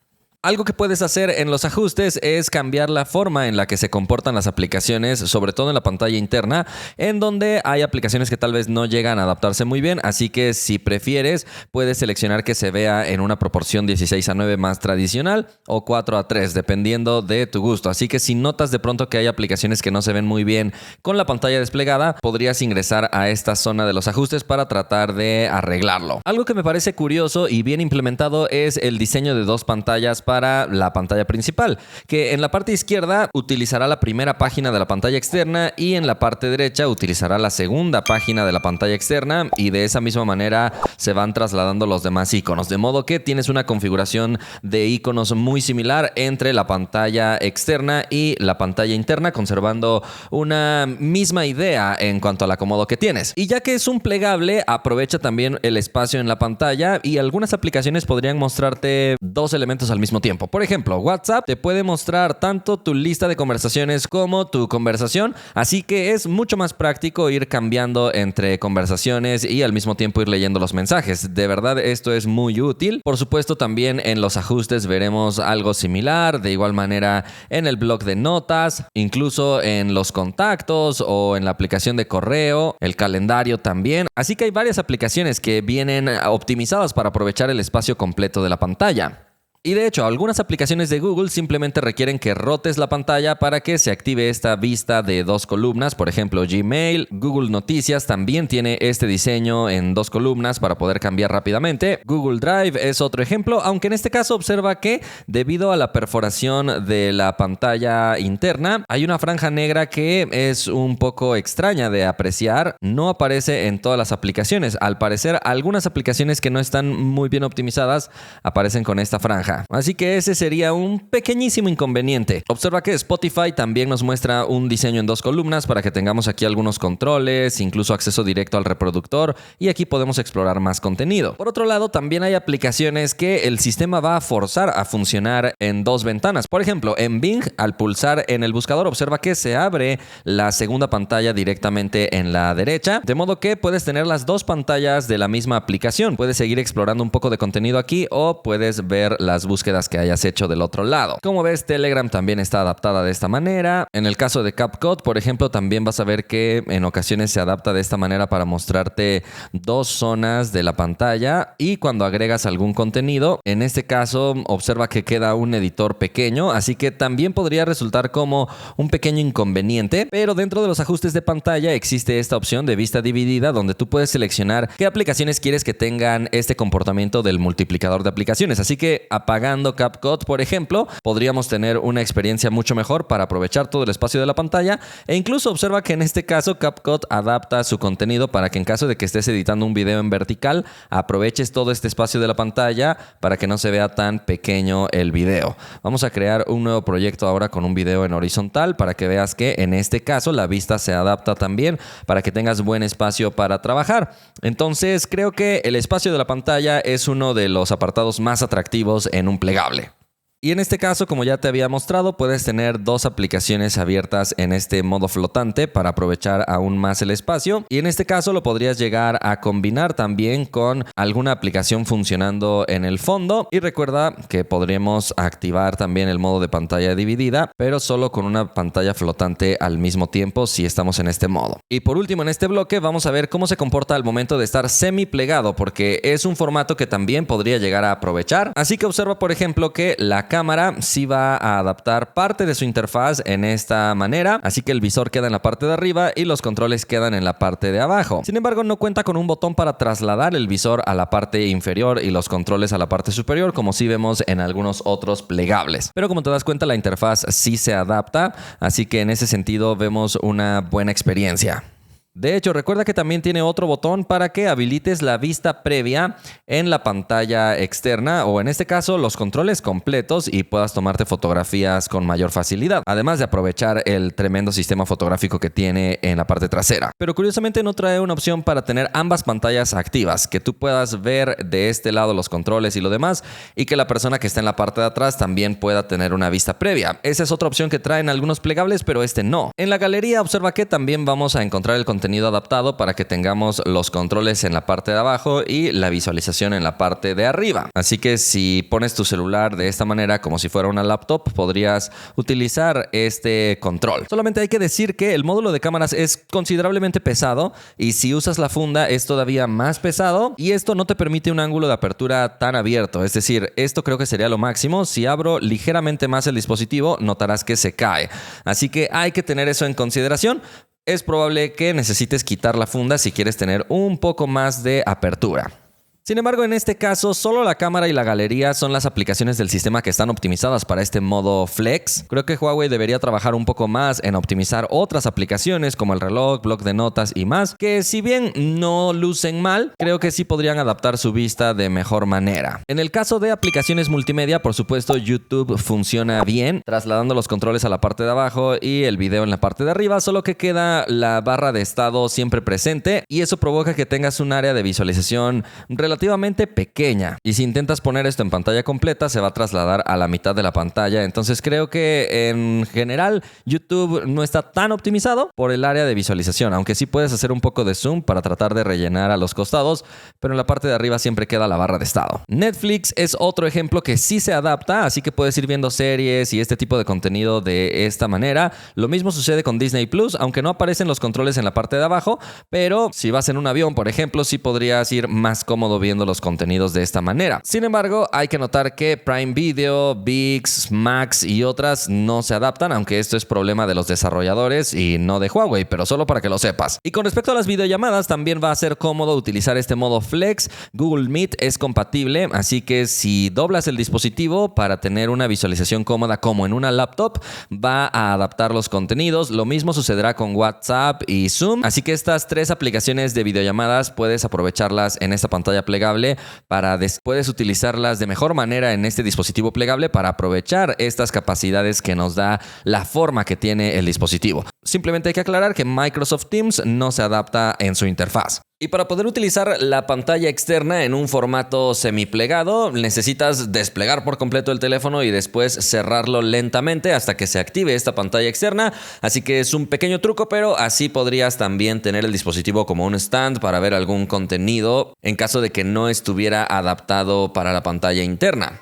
Algo que puedes hacer en los ajustes es cambiar la forma en la que se comportan las aplicaciones, sobre todo en la pantalla interna, en donde hay aplicaciones que tal vez no llegan a adaptarse muy bien, así que si prefieres, puedes seleccionar que se vea en una proporción 16:9 más tradicional o 4:3, dependiendo de tu gusto. Así que si notas de pronto que hay aplicaciones que no se ven muy bien con la pantalla desplegada, podrías ingresar a esta zona de los ajustes para tratar de arreglarlo. Algo que me parece curioso y bien implementado es el diseño de 2 pantallas para la pantalla principal, que en la parte izquierda utilizará la primera página de la pantalla externa y en la parte derecha utilizará la segunda página de la pantalla externa, y de esa misma manera se van trasladando los demás iconos, de modo que tienes una configuración de iconos muy similar entre la pantalla externa y la pantalla interna, conservando una misma idea en cuanto al acomodo que tienes. Y ya que es un plegable, aprovecha también el espacio en la pantalla y algunas aplicaciones podrían mostrarte 2 elementos al mismo tiempo. Por ejemplo, WhatsApp te puede mostrar tanto tu lista de conversaciones como tu conversación, así que es mucho más práctico ir cambiando entre conversaciones y al mismo tiempo ir leyendo los mensajes. De verdad, esto es muy útil. Por supuesto, también en los ajustes veremos algo similar, de igual manera en el bloc de notas, incluso en los contactos o en la aplicación de correo, el calendario también. Así que hay varias aplicaciones que vienen optimizadas para aprovechar el espacio completo de la pantalla. Y de hecho, algunas aplicaciones de Google simplemente requieren que rotes la pantalla para que se active esta vista de 2 columnas. Por ejemplo, Gmail, Google Noticias también tiene este diseño en 2 columnas para poder cambiar rápidamente. Google Drive es otro ejemplo, aunque en este caso observa que debido a la perforación de la pantalla interna, hay una franja negra que es un poco extraña de apreciar. No aparece en todas las aplicaciones. Al parecer, algunas aplicaciones que no están muy bien optimizadas aparecen con esta franja. Así que ese sería un pequeñísimo inconveniente. Observa que Spotify también nos muestra un diseño en 2 columnas para que tengamos aquí algunos controles, incluso acceso directo al reproductor, y aquí podemos explorar más contenido. Por otro lado, también hay aplicaciones que el sistema va a forzar a funcionar en 2 ventanas. Por ejemplo, en Bing, al pulsar en el buscador, observa que se abre la segunda pantalla directamente en la derecha, de modo que puedes tener las 2 pantallas de la misma aplicación. Puedes seguir explorando un poco de contenido aquí o puedes ver las búsquedas que hayas hecho del otro lado. Como ves, Telegram también está adaptada de esta manera. En el caso de CapCut, por ejemplo, también vas a ver que en ocasiones se adapta de esta manera para mostrarte 2 zonas de la pantalla, y cuando agregas algún contenido, en este caso observa que queda un editor pequeño, así que también podría resultar como un pequeño inconveniente, pero dentro de los ajustes de pantalla existe esta opción de vista dividida donde tú puedes seleccionar qué aplicaciones quieres que tengan este comportamiento del multiplicador de aplicaciones, así que apagando CapCut, por ejemplo, podríamos tener una experiencia mucho mejor para aprovechar todo el espacio de la pantalla, e incluso observa que en este caso CapCut adapta su contenido para que en caso de que estés editando un video en vertical, aproveches todo este espacio de la pantalla para que no se vea tan pequeño el video. Vamos a crear un nuevo proyecto ahora con un video en horizontal para que veas que en este caso la vista se adapta también para que tengas buen espacio para trabajar. Entonces creo que el espacio de la pantalla es uno de los apartados más atractivos en un plegable. Y en este caso, como ya te había mostrado, puedes tener dos aplicaciones abiertas en este modo flotante para aprovechar aún más el espacio. Y en este caso lo podrías llegar a combinar también con alguna aplicación funcionando en el fondo. Y recuerda que podremos activar también el modo de pantalla dividida, pero solo con una pantalla flotante al mismo tiempo si estamos en este modo. Y por último, en este bloque vamos a ver cómo se comporta al momento de estar semi plegado, porque es un formato que también podría llegar a aprovechar. Así que observa, por ejemplo, que la cámara sí va a adaptar parte de su interfaz en esta manera, así que el visor queda en la parte de arriba y los controles quedan en la parte de abajo. Sin embargo, no cuenta con un botón para trasladar el visor a la parte inferior y los controles a la parte superior, como sí vemos en algunos otros plegables. Pero como te das cuenta, la interfaz sí se adapta, así que en ese sentido vemos una buena experiencia. De hecho, recuerda que también tiene otro botón para que habilites la vista previa en la pantalla externa, o en este caso los controles completos, y puedas tomarte fotografías con mayor facilidad, además de aprovechar el tremendo sistema fotográfico que tiene en la parte trasera. Pero curiosamente no trae una opción para tener ambas pantallas activas, que tú puedas ver de este lado los controles y lo demás, y que la persona que está en la parte de atrás también pueda tener una vista previa. Esa es otra opción que traen algunos plegables, pero este no. En la galería observa que también vamos a encontrar el contenido adaptado para que tengamos los controles en la parte de abajo y la visualización en la parte de arriba. Así que si pones tu celular de esta manera como si fuera una laptop, podrías utilizar este control. Solamente hay que decir que el módulo de cámaras es considerablemente pesado, y si usas la funda es todavía más pesado, y esto no te permite un ángulo de apertura tan abierto. Es decir, esto creo que sería lo máximo. Si abro ligeramente más el dispositivo, notarás que se cae. Así que hay que tener eso en consideración. Es probable que necesites quitar la funda si quieres tener un poco más de apertura. Sin embargo, en este caso, solo la cámara y la galería son las aplicaciones del sistema que están optimizadas para este modo flex. Creo que Huawei debería trabajar un poco más en optimizar otras aplicaciones como el reloj, bloc de notas y más, que si bien no lucen mal, creo que sí podrían adaptar su vista de mejor manera. En el caso de aplicaciones multimedia, por supuesto, YouTube funciona bien, trasladando los controles a la parte de abajo y el video en la parte de arriba, solo que queda la barra de estado siempre presente, y eso provoca que tengas un área de visualización relativamente pequeña, y si intentas poner esto en pantalla completa se va a trasladar a la mitad de la pantalla. Entonces creo que en general YouTube no está tan optimizado por el área de visualización, aunque sí puedes hacer un poco de zoom para tratar de rellenar a los costados, pero en la parte de arriba siempre queda la barra de estado. Netflix es otro ejemplo que sí se adapta, así que puedes ir viendo series y este tipo de contenido de esta manera. Lo mismo sucede con Disney Plus, aunque no aparecen los controles en la parte de abajo, pero si vas en un avión, por ejemplo, sí podrías ir más cómodo viendo los contenidos de esta manera. Sin embargo, hay que notar que Prime Video, ViX, Max y otras no se adaptan, aunque esto es problema de los desarrolladores y no de Huawei, pero solo para que lo sepas. Y con respecto a las videollamadas, también va a ser cómodo utilizar este modo Flex. Google Meet es compatible, así que si doblas el dispositivo para tener una visualización cómoda como en una laptop, va a adaptar los contenidos. Lo mismo sucederá con WhatsApp y Zoom, así que estas tres aplicaciones de videollamadas puedes aprovecharlas en esta pantalla plegable para después utilizarlas de mejor manera en este dispositivo plegable para aprovechar estas capacidades que nos da la forma que tiene el dispositivo. Simplemente hay que aclarar que Microsoft Teams no se adapta en su interfaz. Y para poder utilizar la pantalla externa en un formato semiplegado, necesitas desplegar por completo el teléfono y después cerrarlo lentamente hasta que se active esta pantalla externa. Así que es un pequeño truco, pero así podrías también tener el dispositivo como un stand para ver algún contenido en caso de que no estuviera adaptado para la pantalla interna.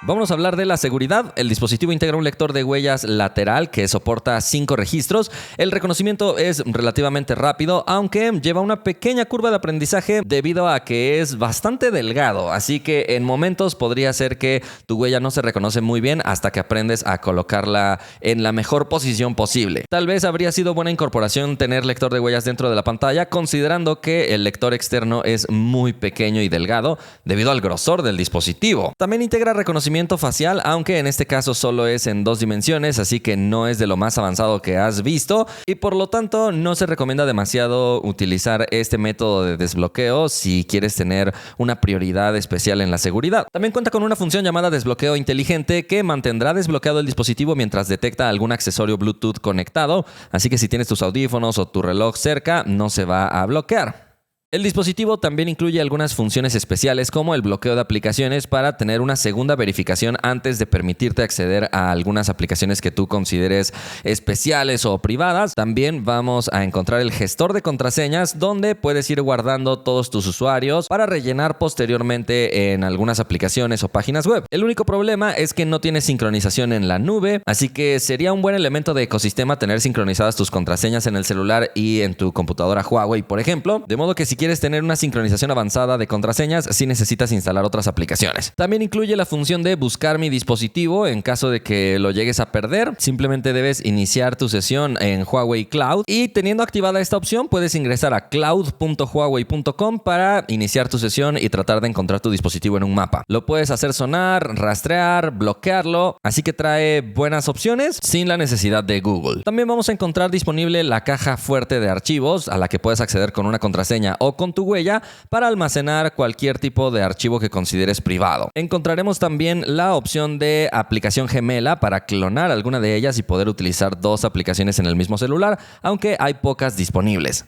Vamos a hablar de la seguridad. El dispositivo integra un lector de huellas lateral que soporta 5 registros. El reconocimiento es relativamente rápido, aunque lleva una pequeña curva de aprendizaje debido a que es bastante delgado. Así que en momentos podría ser que tu huella no se reconoce muy bien hasta que aprendes a colocarla en la mejor posición posible. Tal vez habría sido buena incorporación tener lector de huellas dentro de la pantalla, considerando que el lector externo es muy pequeño y delgado debido al grosor del dispositivo. También integra reconocimiento facial, aunque en este caso solo es en 2 dimensiones, así que no es de lo más avanzado que has visto y por lo tanto no se recomienda demasiado utilizar este método de desbloqueo si quieres tener una prioridad especial en la seguridad. También cuenta con una función llamada desbloqueo inteligente que mantendrá desbloqueado el dispositivo mientras detecta algún accesorio Bluetooth conectado, así que si tienes tus audífonos o tu reloj cerca no se va a bloquear. El dispositivo también incluye algunas funciones especiales como el bloqueo de aplicaciones para tener una segunda verificación antes de permitirte acceder a algunas aplicaciones que tú consideres especiales o privadas. También vamos a encontrar el gestor de contraseñas donde puedes ir guardando todos tus usuarios para rellenar posteriormente en algunas aplicaciones o páginas web. El único problema es que no tiene sincronización en la nube, así que sería un buen elemento de ecosistema tener sincronizadas tus contraseñas en el celular y en tu computadora Huawei, por ejemplo, de modo que si quieres tener una sincronización avanzada de contraseñas, sí necesitas instalar otras aplicaciones. También incluye la función de buscar mi dispositivo en caso de que lo llegues a perder. Simplemente debes iniciar tu sesión en Huawei Cloud y teniendo activada esta opción puedes ingresar a cloud.huawei.com para iniciar tu sesión y tratar de encontrar tu dispositivo en un mapa. Lo puedes hacer sonar, rastrear, bloquearlo, así que trae buenas opciones sin la necesidad de Google. También vamos a encontrar disponible la caja fuerte de archivos a la que puedes acceder con una contraseña o con tu huella para almacenar cualquier tipo de archivo que consideres privado. Encontraremos también la opción de aplicación gemela para clonar alguna de ellas y poder utilizar dos aplicaciones en el mismo celular, aunque hay pocas disponibles.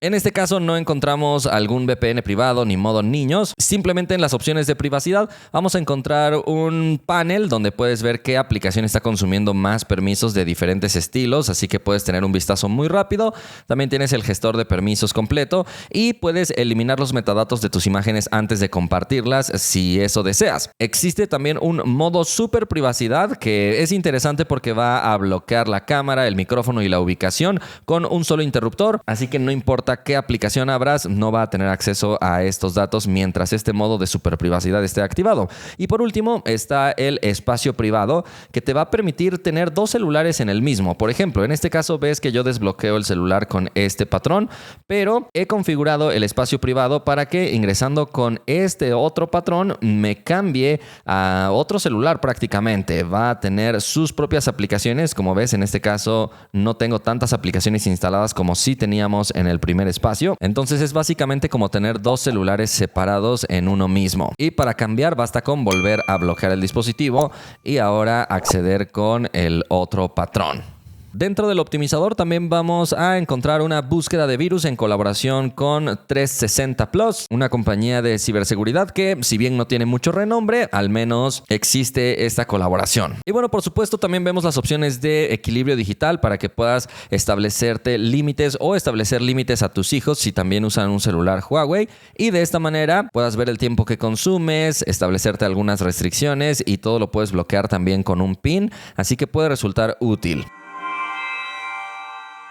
En este caso no encontramos algún VPN privado ni modo niños. Simplemente en las opciones de privacidad vamos a encontrar un panel donde puedes ver qué aplicación está consumiendo más permisos de diferentes estilos, así que puedes tener un vistazo muy rápido. También tienes el gestor de permisos completo y puedes eliminar los metadatos de tus imágenes antes de compartirlas si eso deseas. Existe también un modo super privacidad que es interesante porque va a bloquear la cámara, el micrófono y la ubicación con un solo interruptor, así que no importa qué aplicación abras, no va a tener acceso a estos datos mientras este modo de super privacidad esté activado. Y por último está el espacio privado que te va a permitir tener dos celulares en el mismo. Por ejemplo, en este caso ves que yo desbloqueo el celular con este patrón, pero he configurado el espacio privado para que ingresando con este otro patrón me cambie a otro celular prácticamente. Va a tener sus propias aplicaciones. Como ves, en este caso no tengo tantas aplicaciones instaladas como sí teníamos en el primer espacio. Entonces es básicamente como tener dos celulares separados en uno mismo. Y para cambiar basta con volver a bloquear el dispositivo y ahora acceder con el otro patrón. Dentro del optimizador también vamos a encontrar una búsqueda de virus en colaboración con 360 Plus, una compañía de ciberseguridad que, si bien no tiene mucho renombre, al menos existe esta colaboración. Y bueno, por supuesto también vemos las opciones de equilibrio digital para que puedas establecerte límites o establecer límites a tus hijos si también usan un celular Huawei y de esta manera puedas ver el tiempo que consumes, establecerte algunas restricciones y todo lo puedes bloquear también con un PIN, así que puede resultar útil.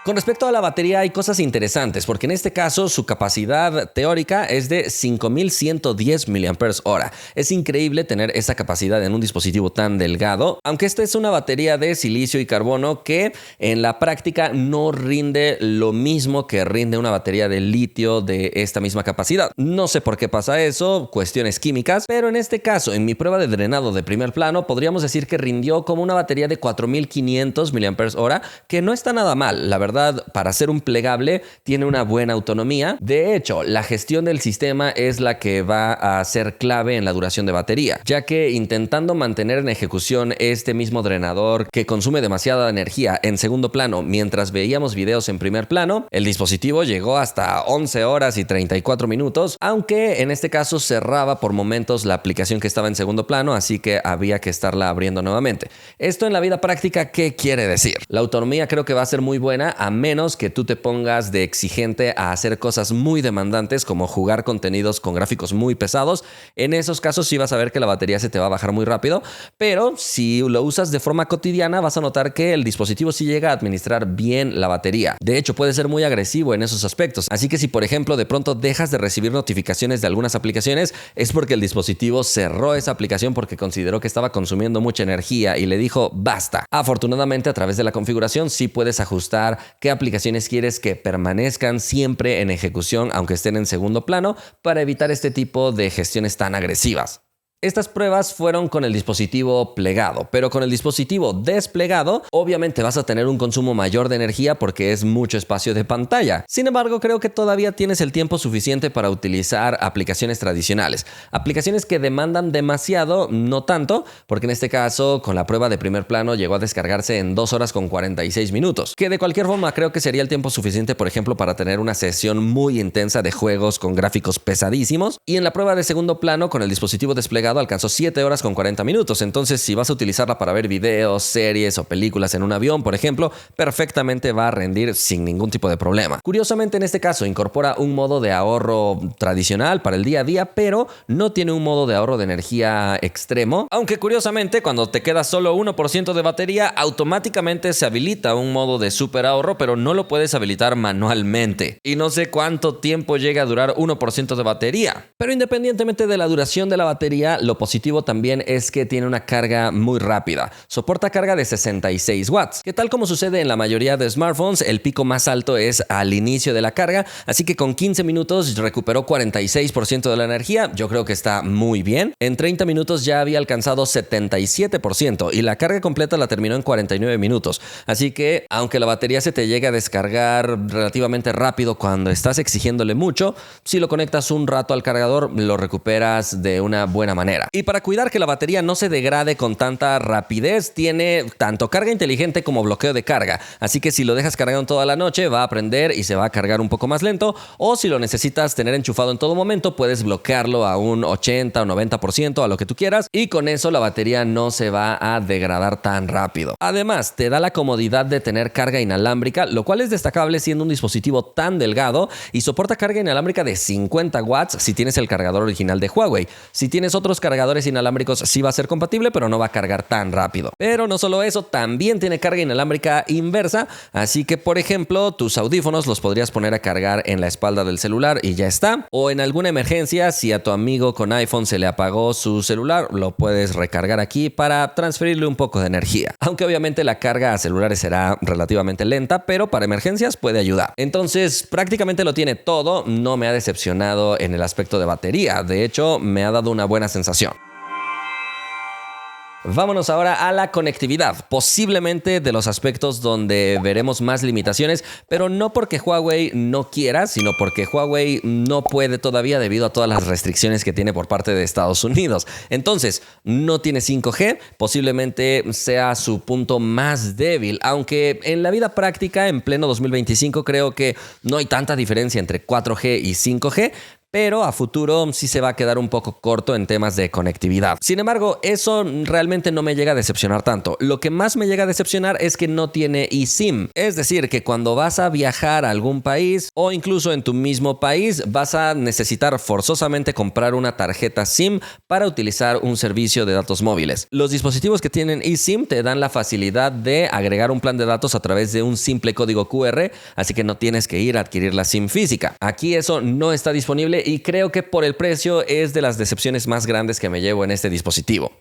Con respecto a la batería hay cosas interesantes porque en este caso su capacidad teórica es de 5110 mAh. Es increíble tener esta capacidad en un dispositivo tan delgado, aunque esta es una batería de silicio y carbono que en la práctica no rinde lo mismo que rinde una batería de litio de esta misma capacidad. No sé por qué pasa eso, cuestiones químicas, pero en este caso en mi prueba de drenado de primer plano podríamos decir que rindió como una batería de 4500 mAh, que no está nada mal, la verdad. Para ser un plegable tiene una buena autonomía. De hecho, la gestión del sistema es la que va a ser clave en la duración de batería, ya que intentando mantener en ejecución este mismo drenador que consume demasiada energía en segundo plano mientras veíamos videos en primer plano, el dispositivo llegó hasta 11 horas y 34 minutos, aunque en este caso cerraba por momentos la aplicación que estaba en segundo plano, así que había que estarla abriendo nuevamente. Esto en la vida práctica, ¿qué quiere decir? La autonomía creo que va a ser muy buena a menos que tú te pongas de exigente a hacer cosas muy demandantes como jugar contenidos con gráficos muy pesados. En esos casos sí vas a ver que la batería se te va a bajar muy rápido, pero si lo usas de forma cotidiana vas a notar que el dispositivo sí llega a administrar bien la batería. De hecho, puede ser muy agresivo en esos aspectos. Así que si por ejemplo de pronto dejas de recibir notificaciones de algunas aplicaciones, es porque el dispositivo cerró esa aplicación porque consideró que estaba consumiendo mucha energía y le dijo basta. Afortunadamente, a través de la configuración sí puedes ajustar qué aplicaciones quieres que permanezcan siempre en ejecución aunque estén en segundo plano para evitar este tipo de gestiones tan agresivas. Estas pruebas fueron con el dispositivo plegado, pero con el dispositivo desplegado, obviamente vas a tener un consumo mayor de energía porque es mucho espacio de pantalla. Sin embargo, creo que todavía tienes el tiempo suficiente para utilizar aplicaciones tradicionales. Aplicaciones que demandan demasiado, no tanto, porque en este caso, con la prueba de primer plano llegó a descargarse en 2 horas con 46 minutos, que de cualquier forma creo que sería el tiempo suficiente, por ejemplo, para tener una sesión muy intensa de juegos con gráficos pesadísimos. Y en la prueba de segundo plano, con el dispositivo desplegado, alcanzó 7 horas con 40 minutos. Entonces, si vas a utilizarla para ver videos, series o películas en un avión, por ejemplo, perfectamente va a rendir sin ningún tipo de problema. Curiosamente, en este caso, incorpora un modo de ahorro tradicional para el día a día, pero no tiene un modo de ahorro de energía extremo. Aunque curiosamente, cuando te queda solo 1% de batería, automáticamente se habilita un modo de super ahorro, pero no lo puedes habilitar manualmente. Y no sé cuánto tiempo llega a durar 1% de batería. Pero independientemente de la duración de la batería, lo positivo también es que tiene una carga muy rápida. Soporta carga de 66 watts, que tal como sucede en la mayoría de smartphones, el pico más alto es al inicio de la carga, así que con 15 minutos recuperó 46% de la energía. Yo creo que está muy bien. En 30 minutos ya había alcanzado 77% y la carga completa la terminó en 49 minutos. Así que, aunque la batería se te llegue a descargar relativamente rápido cuando estás exigiéndole mucho, si lo conectas un rato al cargador, lo recuperas de una buena manera. Y para cuidar que la batería no se degrade con tanta rapidez, tiene tanto carga inteligente como bloqueo de carga. Así que si lo dejas cargando toda la noche, va a prender y se va a cargar un poco más lento. O si lo necesitas tener enchufado en todo momento, puedes bloquearlo a un 80 o 90%, a lo que tú quieras. Y con eso la batería no se va a degradar tan rápido. Además, te da la comodidad de tener carga inalámbrica, lo cual es destacable siendo un dispositivo tan delgado, y soporta carga inalámbrica de 50 watts si tienes el cargador original de Huawei. Si tienes otros cargadores inalámbricos, sí va a ser compatible, pero no va a cargar tan rápido. Pero no solo eso, también tiene carga inalámbrica inversa, así que, por ejemplo, tus audífonos los podrías poner a cargar en la espalda del celular y ya está. O en alguna emergencia, si a tu amigo con iPhone se le apagó su celular, lo puedes recargar aquí para transferirle un poco de energía. Aunque obviamente la carga a celulares será relativamente lenta, pero para emergencias puede ayudar. Entonces, prácticamente lo tiene todo. No me ha decepcionado en el aspecto de batería. De hecho, me ha dado una buena sensación. Vámonos ahora a la conectividad, posiblemente de los aspectos donde veremos más limitaciones, pero no porque Huawei no quiera, sino porque Huawei no puede todavía debido a todas las restricciones que tiene por parte de Estados Unidos. Entonces, no tiene 5G, posiblemente sea su punto más débil, aunque en la vida práctica, en pleno 2025, creo que no hay tanta diferencia entre 4G y 5G, pero a futuro sí se va a quedar un poco corto en temas de conectividad. Sin embargo, eso realmente no me llega a decepcionar tanto. Lo que más me llega a decepcionar es que no tiene eSIM. Es decir, que cuando vas a viajar a algún país o incluso en tu mismo país, vas a necesitar forzosamente comprar una tarjeta SIM para utilizar un servicio de datos móviles. Los dispositivos que tienen eSIM te dan la facilidad de agregar un plan de datos a través de un simple código QR, así que no tienes que ir a adquirir la SIM física. Aquí eso no está disponible y creo que por el precio es de las decepciones más grandes que me llevo en este dispositivo.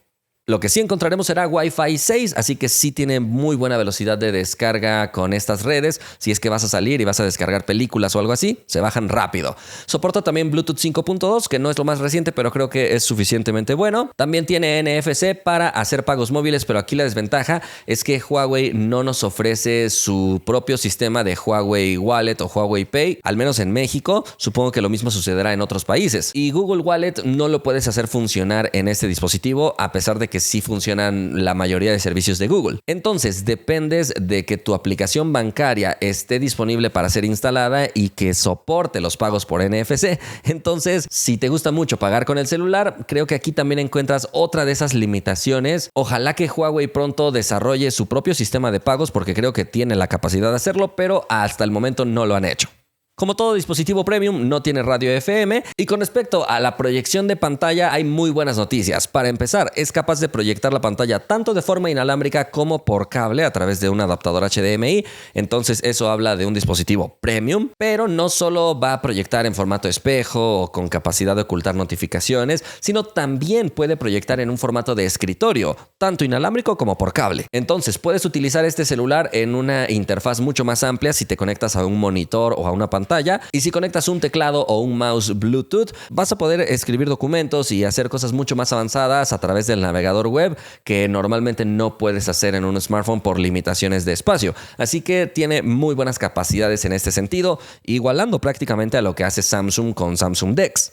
Lo que sí encontraremos será Wi-Fi 6, así que sí tiene muy buena velocidad de descarga con estas redes. Si es que vas a salir y vas a descargar películas o algo así, se bajan rápido. Soporta también Bluetooth 5.2, que no es lo más reciente, pero creo que es suficientemente bueno. También tiene NFC para hacer pagos móviles, pero aquí la desventaja es que Huawei no nos ofrece su propio sistema de Huawei Wallet o Huawei Pay, al menos en México. Supongo que lo mismo sucederá en otros países. Y Google Wallet no lo puedes hacer funcionar en este dispositivo, a pesar de que sí funcionan la mayoría de servicios de Google. Entonces, dependes de que tu aplicación bancaria esté disponible para ser instalada y que soporte los pagos por NFC. Entonces, si te gusta mucho pagar con el celular, creo que aquí también encuentras otra de esas limitaciones. Ojalá que Huawei pronto desarrolle su propio sistema de pagos, porque creo que tiene la capacidad de hacerlo, pero hasta el momento no lo han hecho. Como todo dispositivo premium, no tiene radio FM, y con respecto a la proyección de pantalla hay muy buenas noticias. Para empezar, es capaz de proyectar la pantalla tanto de forma inalámbrica como por cable a través de un adaptador HDMI, entonces eso habla de un dispositivo premium, pero no solo va a proyectar en formato espejo o con capacidad de ocultar notificaciones, sino también puede proyectar en un formato de escritorio, tanto inalámbrico como por cable. Entonces puedes utilizar este celular en una interfaz mucho más amplia si te conectas a un monitor o a una pantalla pantalla. Y si conectas un teclado o un mouse Bluetooth, vas a poder escribir documentos y hacer cosas mucho más avanzadas a través del navegador web que normalmente no puedes hacer en un smartphone por limitaciones de espacio. Así que tiene muy buenas capacidades en este sentido, igualando prácticamente a lo que hace Samsung con Samsung DeX.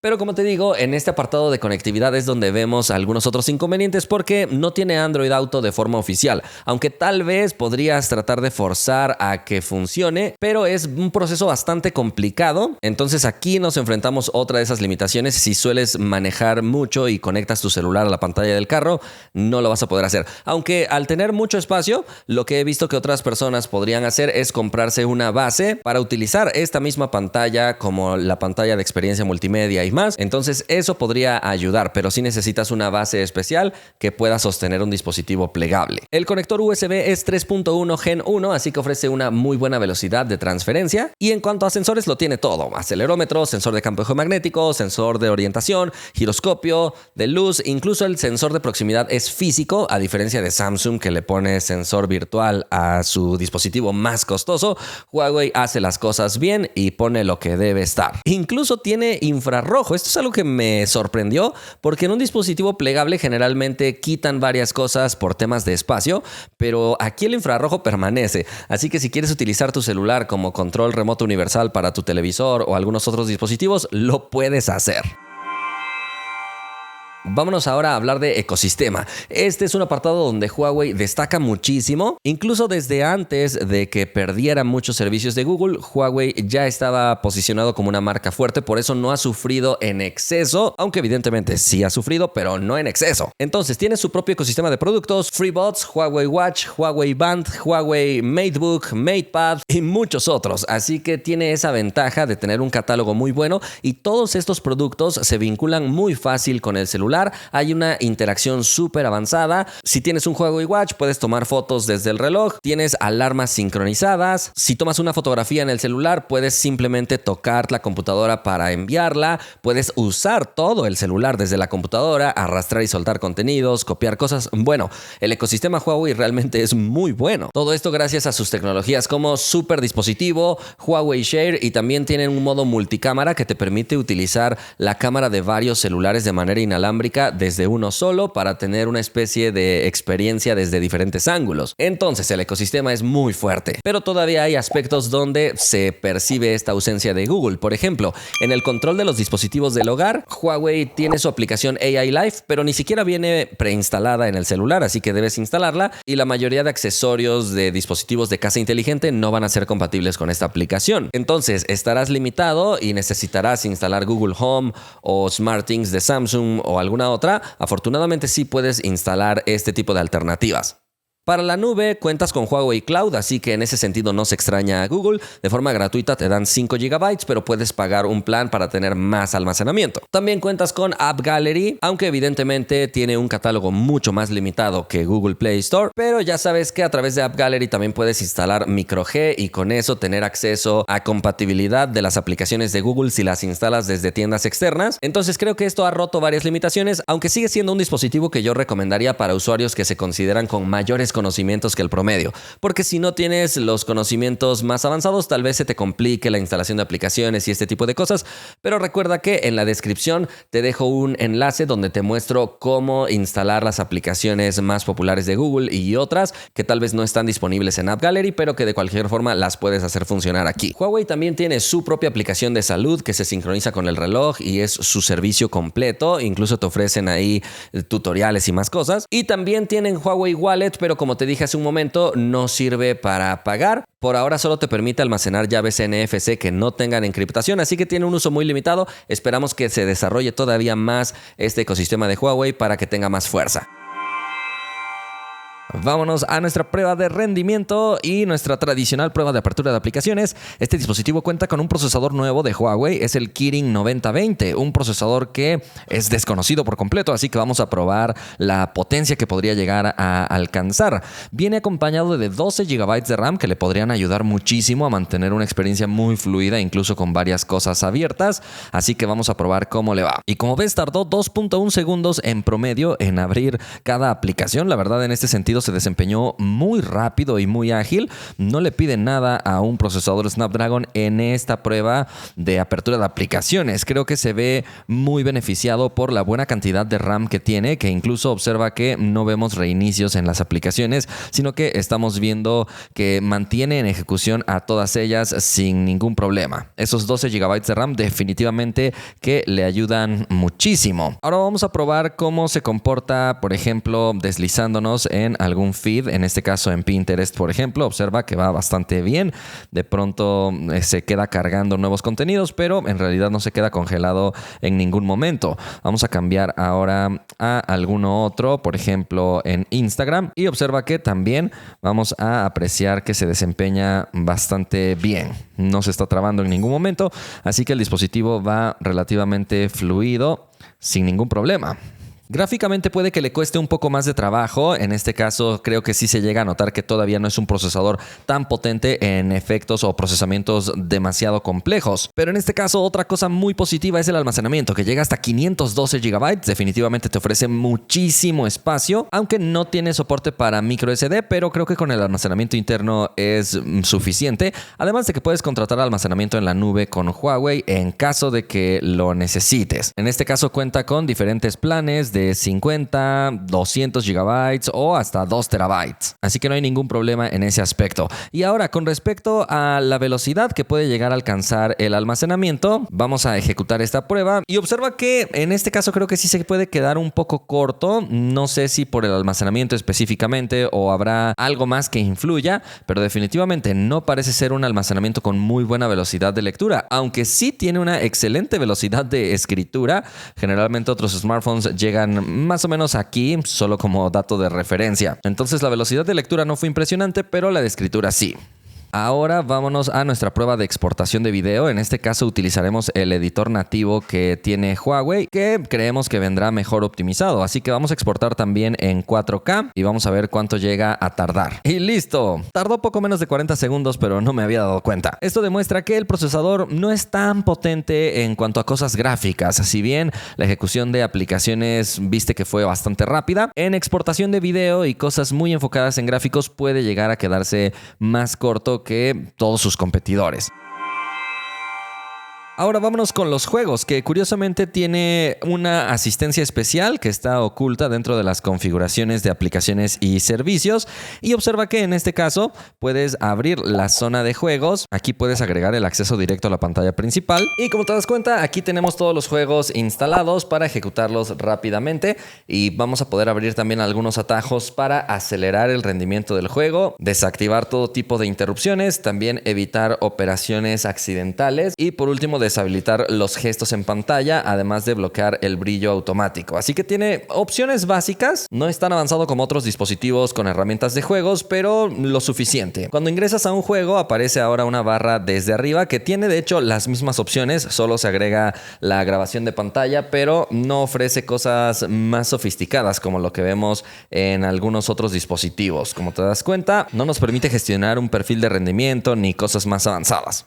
Pero como te digo, en este apartado de conectividad es donde vemos algunos otros inconvenientes porque no tiene Android Auto de forma oficial, aunque tal vez podrías tratar de forzar a que funcione, pero es un proceso bastante complicado. Entonces aquí nos enfrentamos a otra de esas limitaciones. Si sueles manejar mucho y conectas tu celular a la pantalla del carro, no lo vas a poder hacer. Aunque al tener mucho espacio, lo que he visto que otras personas podrían hacer es comprarse una base para utilizar esta misma pantalla como la pantalla de experiencia multimedia y más. Entonces eso podría ayudar, pero sí necesitas una base especial que pueda sostener un dispositivo plegable. El conector USB es 3.1 Gen 1, así que ofrece una muy buena velocidad de transferencia. Y en cuanto a sensores, lo tiene todo: acelerómetro, sensor de campo geomagnético, sensor de orientación, giroscopio, de luz. Incluso el sensor de proximidad es físico, a diferencia de Samsung, que le pone sensor virtual a su dispositivo más costoso. Huawei hace las cosas bien y pone lo que debe estar. Incluso tiene infrarrojo. Esto es algo que me sorprendió porque en un dispositivo plegable generalmente quitan varias cosas por temas de espacio, pero aquí el infrarrojo permanece. Así que si quieres utilizar tu celular como control remoto universal para tu televisor o algunos otros dispositivos, lo puedes hacer. Vámonos ahora a hablar de ecosistema. Este es un apartado donde Huawei destaca muchísimo. Incluso desde antes de que perdiera muchos servicios de Google, Huawei ya estaba posicionado como una marca fuerte, por eso no ha sufrido en exceso, aunque evidentemente sí ha sufrido, pero no en exceso. Entonces tiene su propio ecosistema de productos: FreeBuds, Huawei Watch, Huawei Band, Huawei MateBook, MatePad y muchos otros. Así que tiene esa ventaja de tener un catálogo muy bueno y todos estos productos se vinculan muy fácil con el celular. Hay una interacción súper avanzada. Si tienes un Huawei Watch, puedes tomar fotos desde el reloj. Tienes alarmas sincronizadas. Si tomas una fotografía en el celular, puedes simplemente tocar la computadora para enviarla. Puedes usar todo el celular desde la computadora, arrastrar y soltar contenidos, copiar cosas. Bueno, el ecosistema Huawei realmente es muy bueno. Todo esto gracias a sus tecnologías como super dispositivo, Huawei Share, y también tienen un modo multicámara que te permite utilizar la cámara de varios celulares de manera inalámbrica desde uno solo para tener una especie de experiencia desde diferentes ángulos. Entonces el ecosistema es muy fuerte, pero todavía hay aspectos donde se percibe esta ausencia de Google. Por ejemplo, en el control de los dispositivos del hogar, Huawei tiene su aplicación AI Life, pero ni siquiera viene preinstalada en el celular, así que debes instalarla, y la mayoría de accesorios de dispositivos de casa inteligente no van a ser compatibles con esta aplicación. Entonces estarás limitado y necesitarás instalar Google Home o SmartThings de Samsung o alguna otra. Afortunadamente sí puedes instalar este tipo de alternativas. Para la nube cuentas con Huawei Cloud, así que en ese sentido no se extraña a Google. De forma gratuita te dan 5 GB, pero puedes pagar un plan para tener más almacenamiento. También cuentas con App Gallery, aunque evidentemente tiene un catálogo mucho más limitado que Google Play Store, pero ya sabes que a través de App Gallery también puedes instalar MicroG y con eso tener acceso a compatibilidad de las aplicaciones de Google si las instalas desde tiendas externas. Entonces creo que esto ha roto varias limitaciones, aunque sigue siendo un dispositivo que yo recomendaría para usuarios que se consideran con mayores conocimientos que el promedio, porque si no tienes los conocimientos más avanzados, tal vez se te complique la instalación de aplicaciones y este tipo de cosas. Pero recuerda que en la descripción te dejo un enlace donde te muestro cómo instalar las aplicaciones más populares de Google y otras que tal vez no están disponibles en App Gallery, pero que de cualquier forma las puedes hacer funcionar aquí. Huawei también tiene su propia aplicación de salud que se sincroniza con el reloj y es su servicio completo. Incluso te ofrecen ahí tutoriales y más cosas. Y también tienen Huawei Wallet, pero como te dije hace un momento, no sirve para pagar. Por ahora solo te permite almacenar llaves NFC que no tengan encriptación, así que tiene un uso muy limitado. Esperamos que se desarrolle todavía más este ecosistema de Huawei para que tenga más fuerza. Vámonos a nuestra prueba de rendimiento y nuestra tradicional prueba de apertura de aplicaciones. Este dispositivo cuenta con un procesador nuevo de Huawei, es el Kirin 9020, un procesador que es desconocido por completo, así que vamos a probar la potencia que podría llegar a alcanzar. Viene acompañado de 12 GB de RAM que le podrían ayudar muchísimo a mantener una experiencia muy fluida, incluso con varias cosas abiertas, así que vamos a probar cómo le va. Y como ves, tardó 2.1 segundos en promedio en abrir cada aplicación. La verdad, en este sentido recorrido se desempeñó muy rápido y muy ágil. No le pide nada a un procesador Snapdragon en esta prueba de apertura de aplicaciones. Creo que se ve muy beneficiado por la buena cantidad de RAM que tiene, que incluso observa que no vemos reinicios en las aplicaciones, sino que estamos viendo que mantiene en ejecución a todas ellas sin ningún problema. Esos 12 GB de RAM definitivamente que le ayudan muchísimo. Ahora vamos a probar cómo se comporta, por ejemplo, deslizándonos en algún feed, en este caso en Pinterest, por ejemplo. Observa que va bastante bien. De pronto se queda cargando nuevos contenidos, pero en realidad no se queda congelado en ningún momento. Vamos a cambiar ahora a alguno otro, por ejemplo en Instagram, y observa que también vamos a apreciar que se desempeña bastante bien. No se está trabando en ningún momento, así que el dispositivo va relativamente fluido sin ningún problema. Gráficamente puede que le cueste un poco más de trabajo. En este caso creo que sí se llega a notar que todavía no es un procesador tan potente en efectos o procesamientos demasiado complejos. Pero en este caso otra cosa muy positiva es el almacenamiento, que llega hasta 512 GB. Definitivamente te ofrece muchísimo espacio, aunque no tiene soporte para micro SD, pero creo que con el almacenamiento interno es suficiente. Además de que puedes contratar almacenamiento en la nube con Huawei en caso de que lo necesites. En este caso cuenta con diferentes planes de 50, 200 GB o hasta 2 TB. Así que no hay ningún problema en ese aspecto. Y ahora, con respecto a la velocidad que puede llegar a alcanzar el almacenamiento, vamos a ejecutar esta prueba y observa que en este caso creo que sí se puede quedar un poco corto. No sé si por el almacenamiento específicamente o habrá algo más que influya, pero definitivamente no parece ser un almacenamiento con muy buena velocidad de lectura, aunque sí tiene una excelente velocidad de escritura. Generalmente otros smartphones llegan más o menos aquí, solo como dato de referencia. Entonces la velocidad de lectura no fue impresionante, pero la de escritura sí. Ahora vámonos a nuestra prueba de exportación de video. En este caso utilizaremos el editor nativo que tiene Huawei, que creemos que vendrá mejor optimizado. Así que vamos a exportar también en 4K y vamos a ver cuánto llega a tardar. Y listo. Tardó poco menos de 40 segundos, pero no me había dado cuenta. Esto demuestra que el procesador no es tan potente en cuanto a cosas gráficas. Si bien la ejecución de aplicaciones viste que fue bastante rápida, en exportación de video y cosas muy enfocadas en gráficos puede llegar a quedarse más corto que todos sus competidores. Ahora vámonos con los juegos, que curiosamente tiene una asistencia especial que está oculta dentro de las configuraciones de aplicaciones y servicios. Y observa que en este caso puedes abrir la zona de juegos. Aquí puedes agregar el acceso directo a la pantalla principal. Y como te das cuenta, aquí tenemos todos los juegos instalados para ejecutarlos rápidamente. Y vamos a poder abrir también algunos atajos para acelerar el rendimiento del juego, desactivar todo tipo de interrupciones, también evitar operaciones accidentales y por último deshabilitar los gestos en pantalla, además de bloquear el brillo automático. Así que tiene opciones básicas. No es tan avanzado como otros dispositivos con herramientas de juegos, pero lo suficiente. Cuando ingresas a un juego aparece ahora una barra desde arriba que tiene de hecho las mismas opciones, solo se agrega la grabación de pantalla, pero no ofrece cosas más sofisticadas como lo que vemos en algunos otros dispositivos. Como te das cuenta, no nos permite gestionar un perfil de rendimiento ni cosas más avanzadas.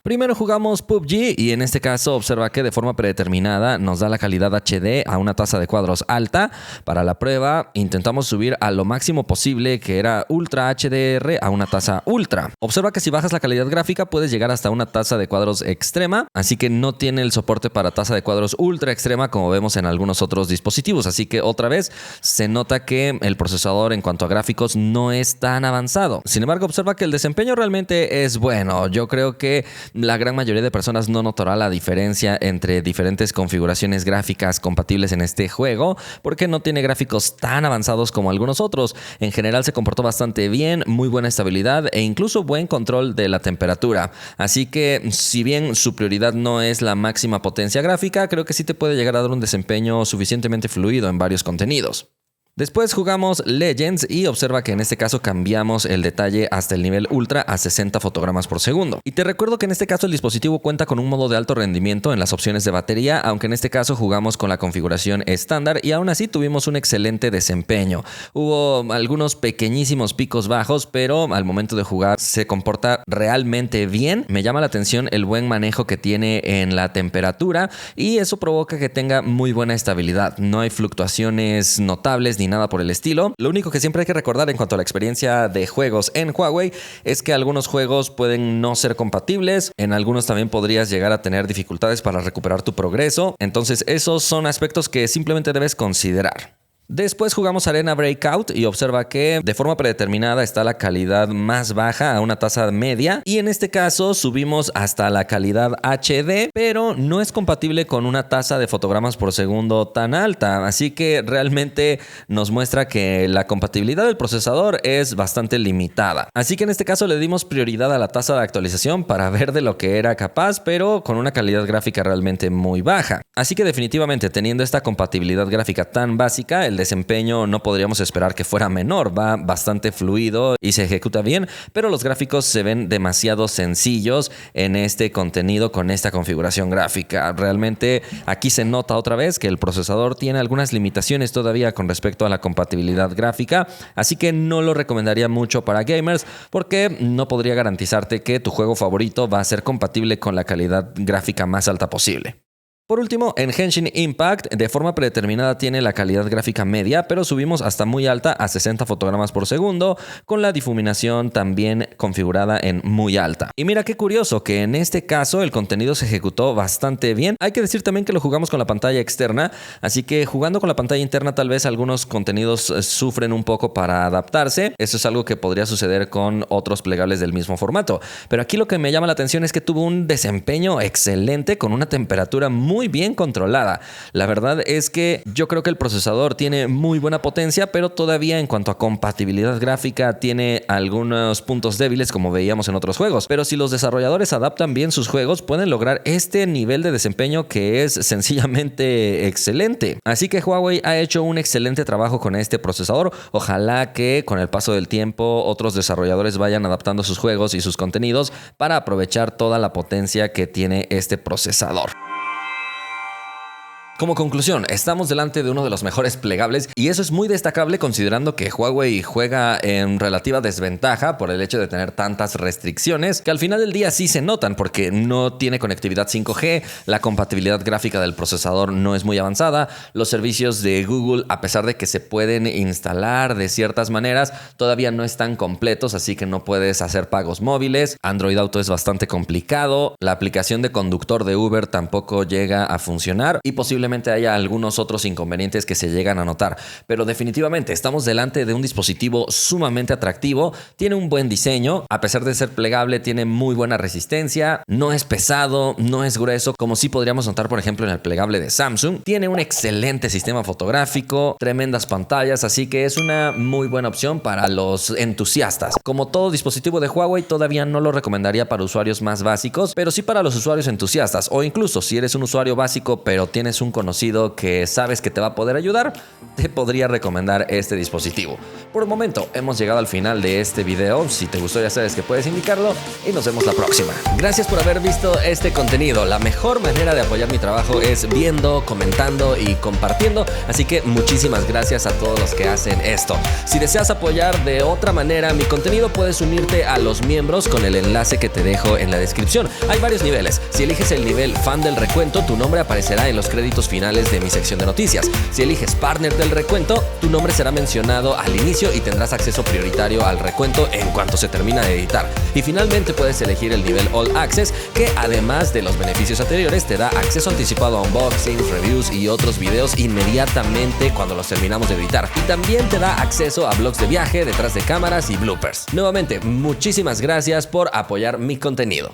Primero jugamos PUBG y en este caso observa que de forma predeterminada nos da la calidad HD a una tasa de cuadros alta. Para la prueba intentamos subir a lo máximo posible, que era Ultra HDR, a una tasa Ultra. Observa que si bajas la calidad gráfica puedes llegar hasta una tasa de cuadros extrema, así que no tiene el soporte para tasa de cuadros ultra extrema como vemos en algunos otros dispositivos. Así que otra vez se nota que el procesador en cuanto a gráficos no es tan avanzado. Sin embargo, observa que el desempeño realmente es bueno. Yo creo que la gran mayoría de personas no notará la diferencia entre diferentes configuraciones gráficas compatibles en este juego, porque no tiene gráficos tan avanzados como algunos otros. En general se comportó bastante bien, muy buena estabilidad e incluso buen control de la temperatura. Así que si bien su prioridad no es la máxima potencia gráfica, creo que sí te puede llegar a dar un desempeño suficientemente fluido en varios contenidos. Después jugamos Legends y observa que en este caso cambiamos el detalle hasta el nivel ultra a 60 fotogramas por segundo. Y te recuerdo que en este caso el dispositivo cuenta con un modo de alto rendimiento en las opciones de batería, aunque en este caso jugamos con la configuración estándar y aún así tuvimos un excelente desempeño. Hubo algunos pequeñísimos picos bajos, pero al momento de jugar se comporta realmente bien. Me llama la atención el buen manejo que tiene en la temperatura y eso provoca que tenga muy buena estabilidad. No hay fluctuaciones notables ni ni nada por el estilo. Lo único que siempre hay que recordar en cuanto a la experiencia de juegos en Huawei es que algunos juegos pueden no ser compatibles, en algunos también podrías llegar a tener dificultades para recuperar tu progreso, entonces esos son aspectos que simplemente debes considerar. Después jugamos Arena Breakout y observa que de forma predeterminada está la calidad más baja a una tasa media y en este caso subimos hasta la calidad HD, pero no es compatible con una tasa de fotogramas por segundo tan alta, así que realmente nos muestra que la compatibilidad del procesador es bastante limitada. Así que en este caso le dimos prioridad a la tasa de actualización para ver de lo que era capaz, pero con una calidad gráfica realmente muy baja. Así que definitivamente teniendo esta compatibilidad gráfica tan básica, el desempeño no podríamos esperar que fuera menor, va bastante fluido y se ejecuta bien, pero los gráficos se ven demasiado sencillos en este contenido con esta configuración gráfica. Realmente aquí se nota otra vez que el procesador tiene algunas limitaciones todavía con respecto a la compatibilidad gráfica, así que no lo recomendaría mucho para gamers porque no podría garantizarte que tu juego favorito va a ser compatible con la calidad gráfica más alta posible. Por último, en Genshin Impact, de forma predeterminada tiene la calidad gráfica media, pero subimos hasta muy alta a 60 fotogramas por segundo, con la difuminación también configurada en muy alta. Y mira qué curioso que en este caso el contenido se ejecutó bastante bien. Hay que decir también que lo jugamos con la pantalla externa, así que jugando con la pantalla interna tal vez algunos contenidos sufren un poco para adaptarse. Eso es algo que podría suceder con otros plegables del mismo formato. Pero aquí lo que me llama la atención es que tuvo un desempeño excelente con una temperatura muy bien controlada. La verdad es que yo creo que el procesador tiene muy buena potencia, pero todavía en cuanto a compatibilidad gráfica tiene algunos puntos débiles como veíamos en otros juegos. Pero si los desarrolladores adaptan bien sus juegos, pueden lograr este nivel de desempeño que es sencillamente excelente. Así que Huawei ha hecho un excelente trabajo con este procesador. Ojalá que con el paso del tiempo otros desarrolladores vayan adaptando sus juegos y sus contenidos para aprovechar toda la potencia que tiene este procesador. Como conclusión, estamos delante de uno de los mejores plegables y eso es muy destacable considerando que Huawei juega en relativa desventaja por el hecho de tener tantas restricciones que al final del día sí se notan porque no tiene conectividad 5G, la compatibilidad gráfica del procesador no es muy avanzada, los servicios de Google, a pesar de que se pueden instalar de ciertas maneras, todavía no están completos, así que no puedes hacer pagos móviles, Android Auto es bastante complicado, la aplicación de conductor de Uber tampoco llega a funcionar y posiblemente haya algunos otros inconvenientes que se llegan a notar, pero definitivamente estamos delante de un dispositivo sumamente atractivo, tiene un buen diseño, a pesar de ser plegable tiene muy buena resistencia, no es pesado, no es grueso, como sí podríamos notar por ejemplo en el plegable de Samsung, tiene un excelente sistema fotográfico, tremendas pantallas, así que es una muy buena opción para los entusiastas. Como todo dispositivo de Huawei, todavía no lo recomendaría para usuarios más básicos, pero sí para los usuarios entusiastas, o incluso si eres un usuario básico pero tienes un conocido que sabes que te va a poder ayudar, te podría recomendar este dispositivo. Por el momento hemos llegado al final de este video. Si te gustó ya sabes que puedes indicarlo y nos vemos la próxima. Gracias por haber visto este contenido. La mejor manera de apoyar mi trabajo es viendo, comentando y compartiendo, así que muchísimas gracias a todos los que hacen esto. Si deseas apoyar de otra manera mi contenido, puedes unirte a los miembros con el enlace que te dejo en la descripción. Hay varios niveles. Si eliges el nivel fan del recuento, tu nombre aparecerá en los créditos finales de mi sección de noticias. Si eliges partner del recuento, tu nombre será mencionado al inicio y tendrás acceso prioritario al recuento en cuanto se termina de editar. Y finalmente puedes elegir el nivel All Access, que además de los beneficios anteriores te da acceso anticipado a unboxings, reviews y otros videos inmediatamente cuando los terminamos de editar. Y también te da acceso a vlogs de viaje, detrás de cámaras y bloopers. Nuevamente, muchísimas gracias por apoyar mi contenido.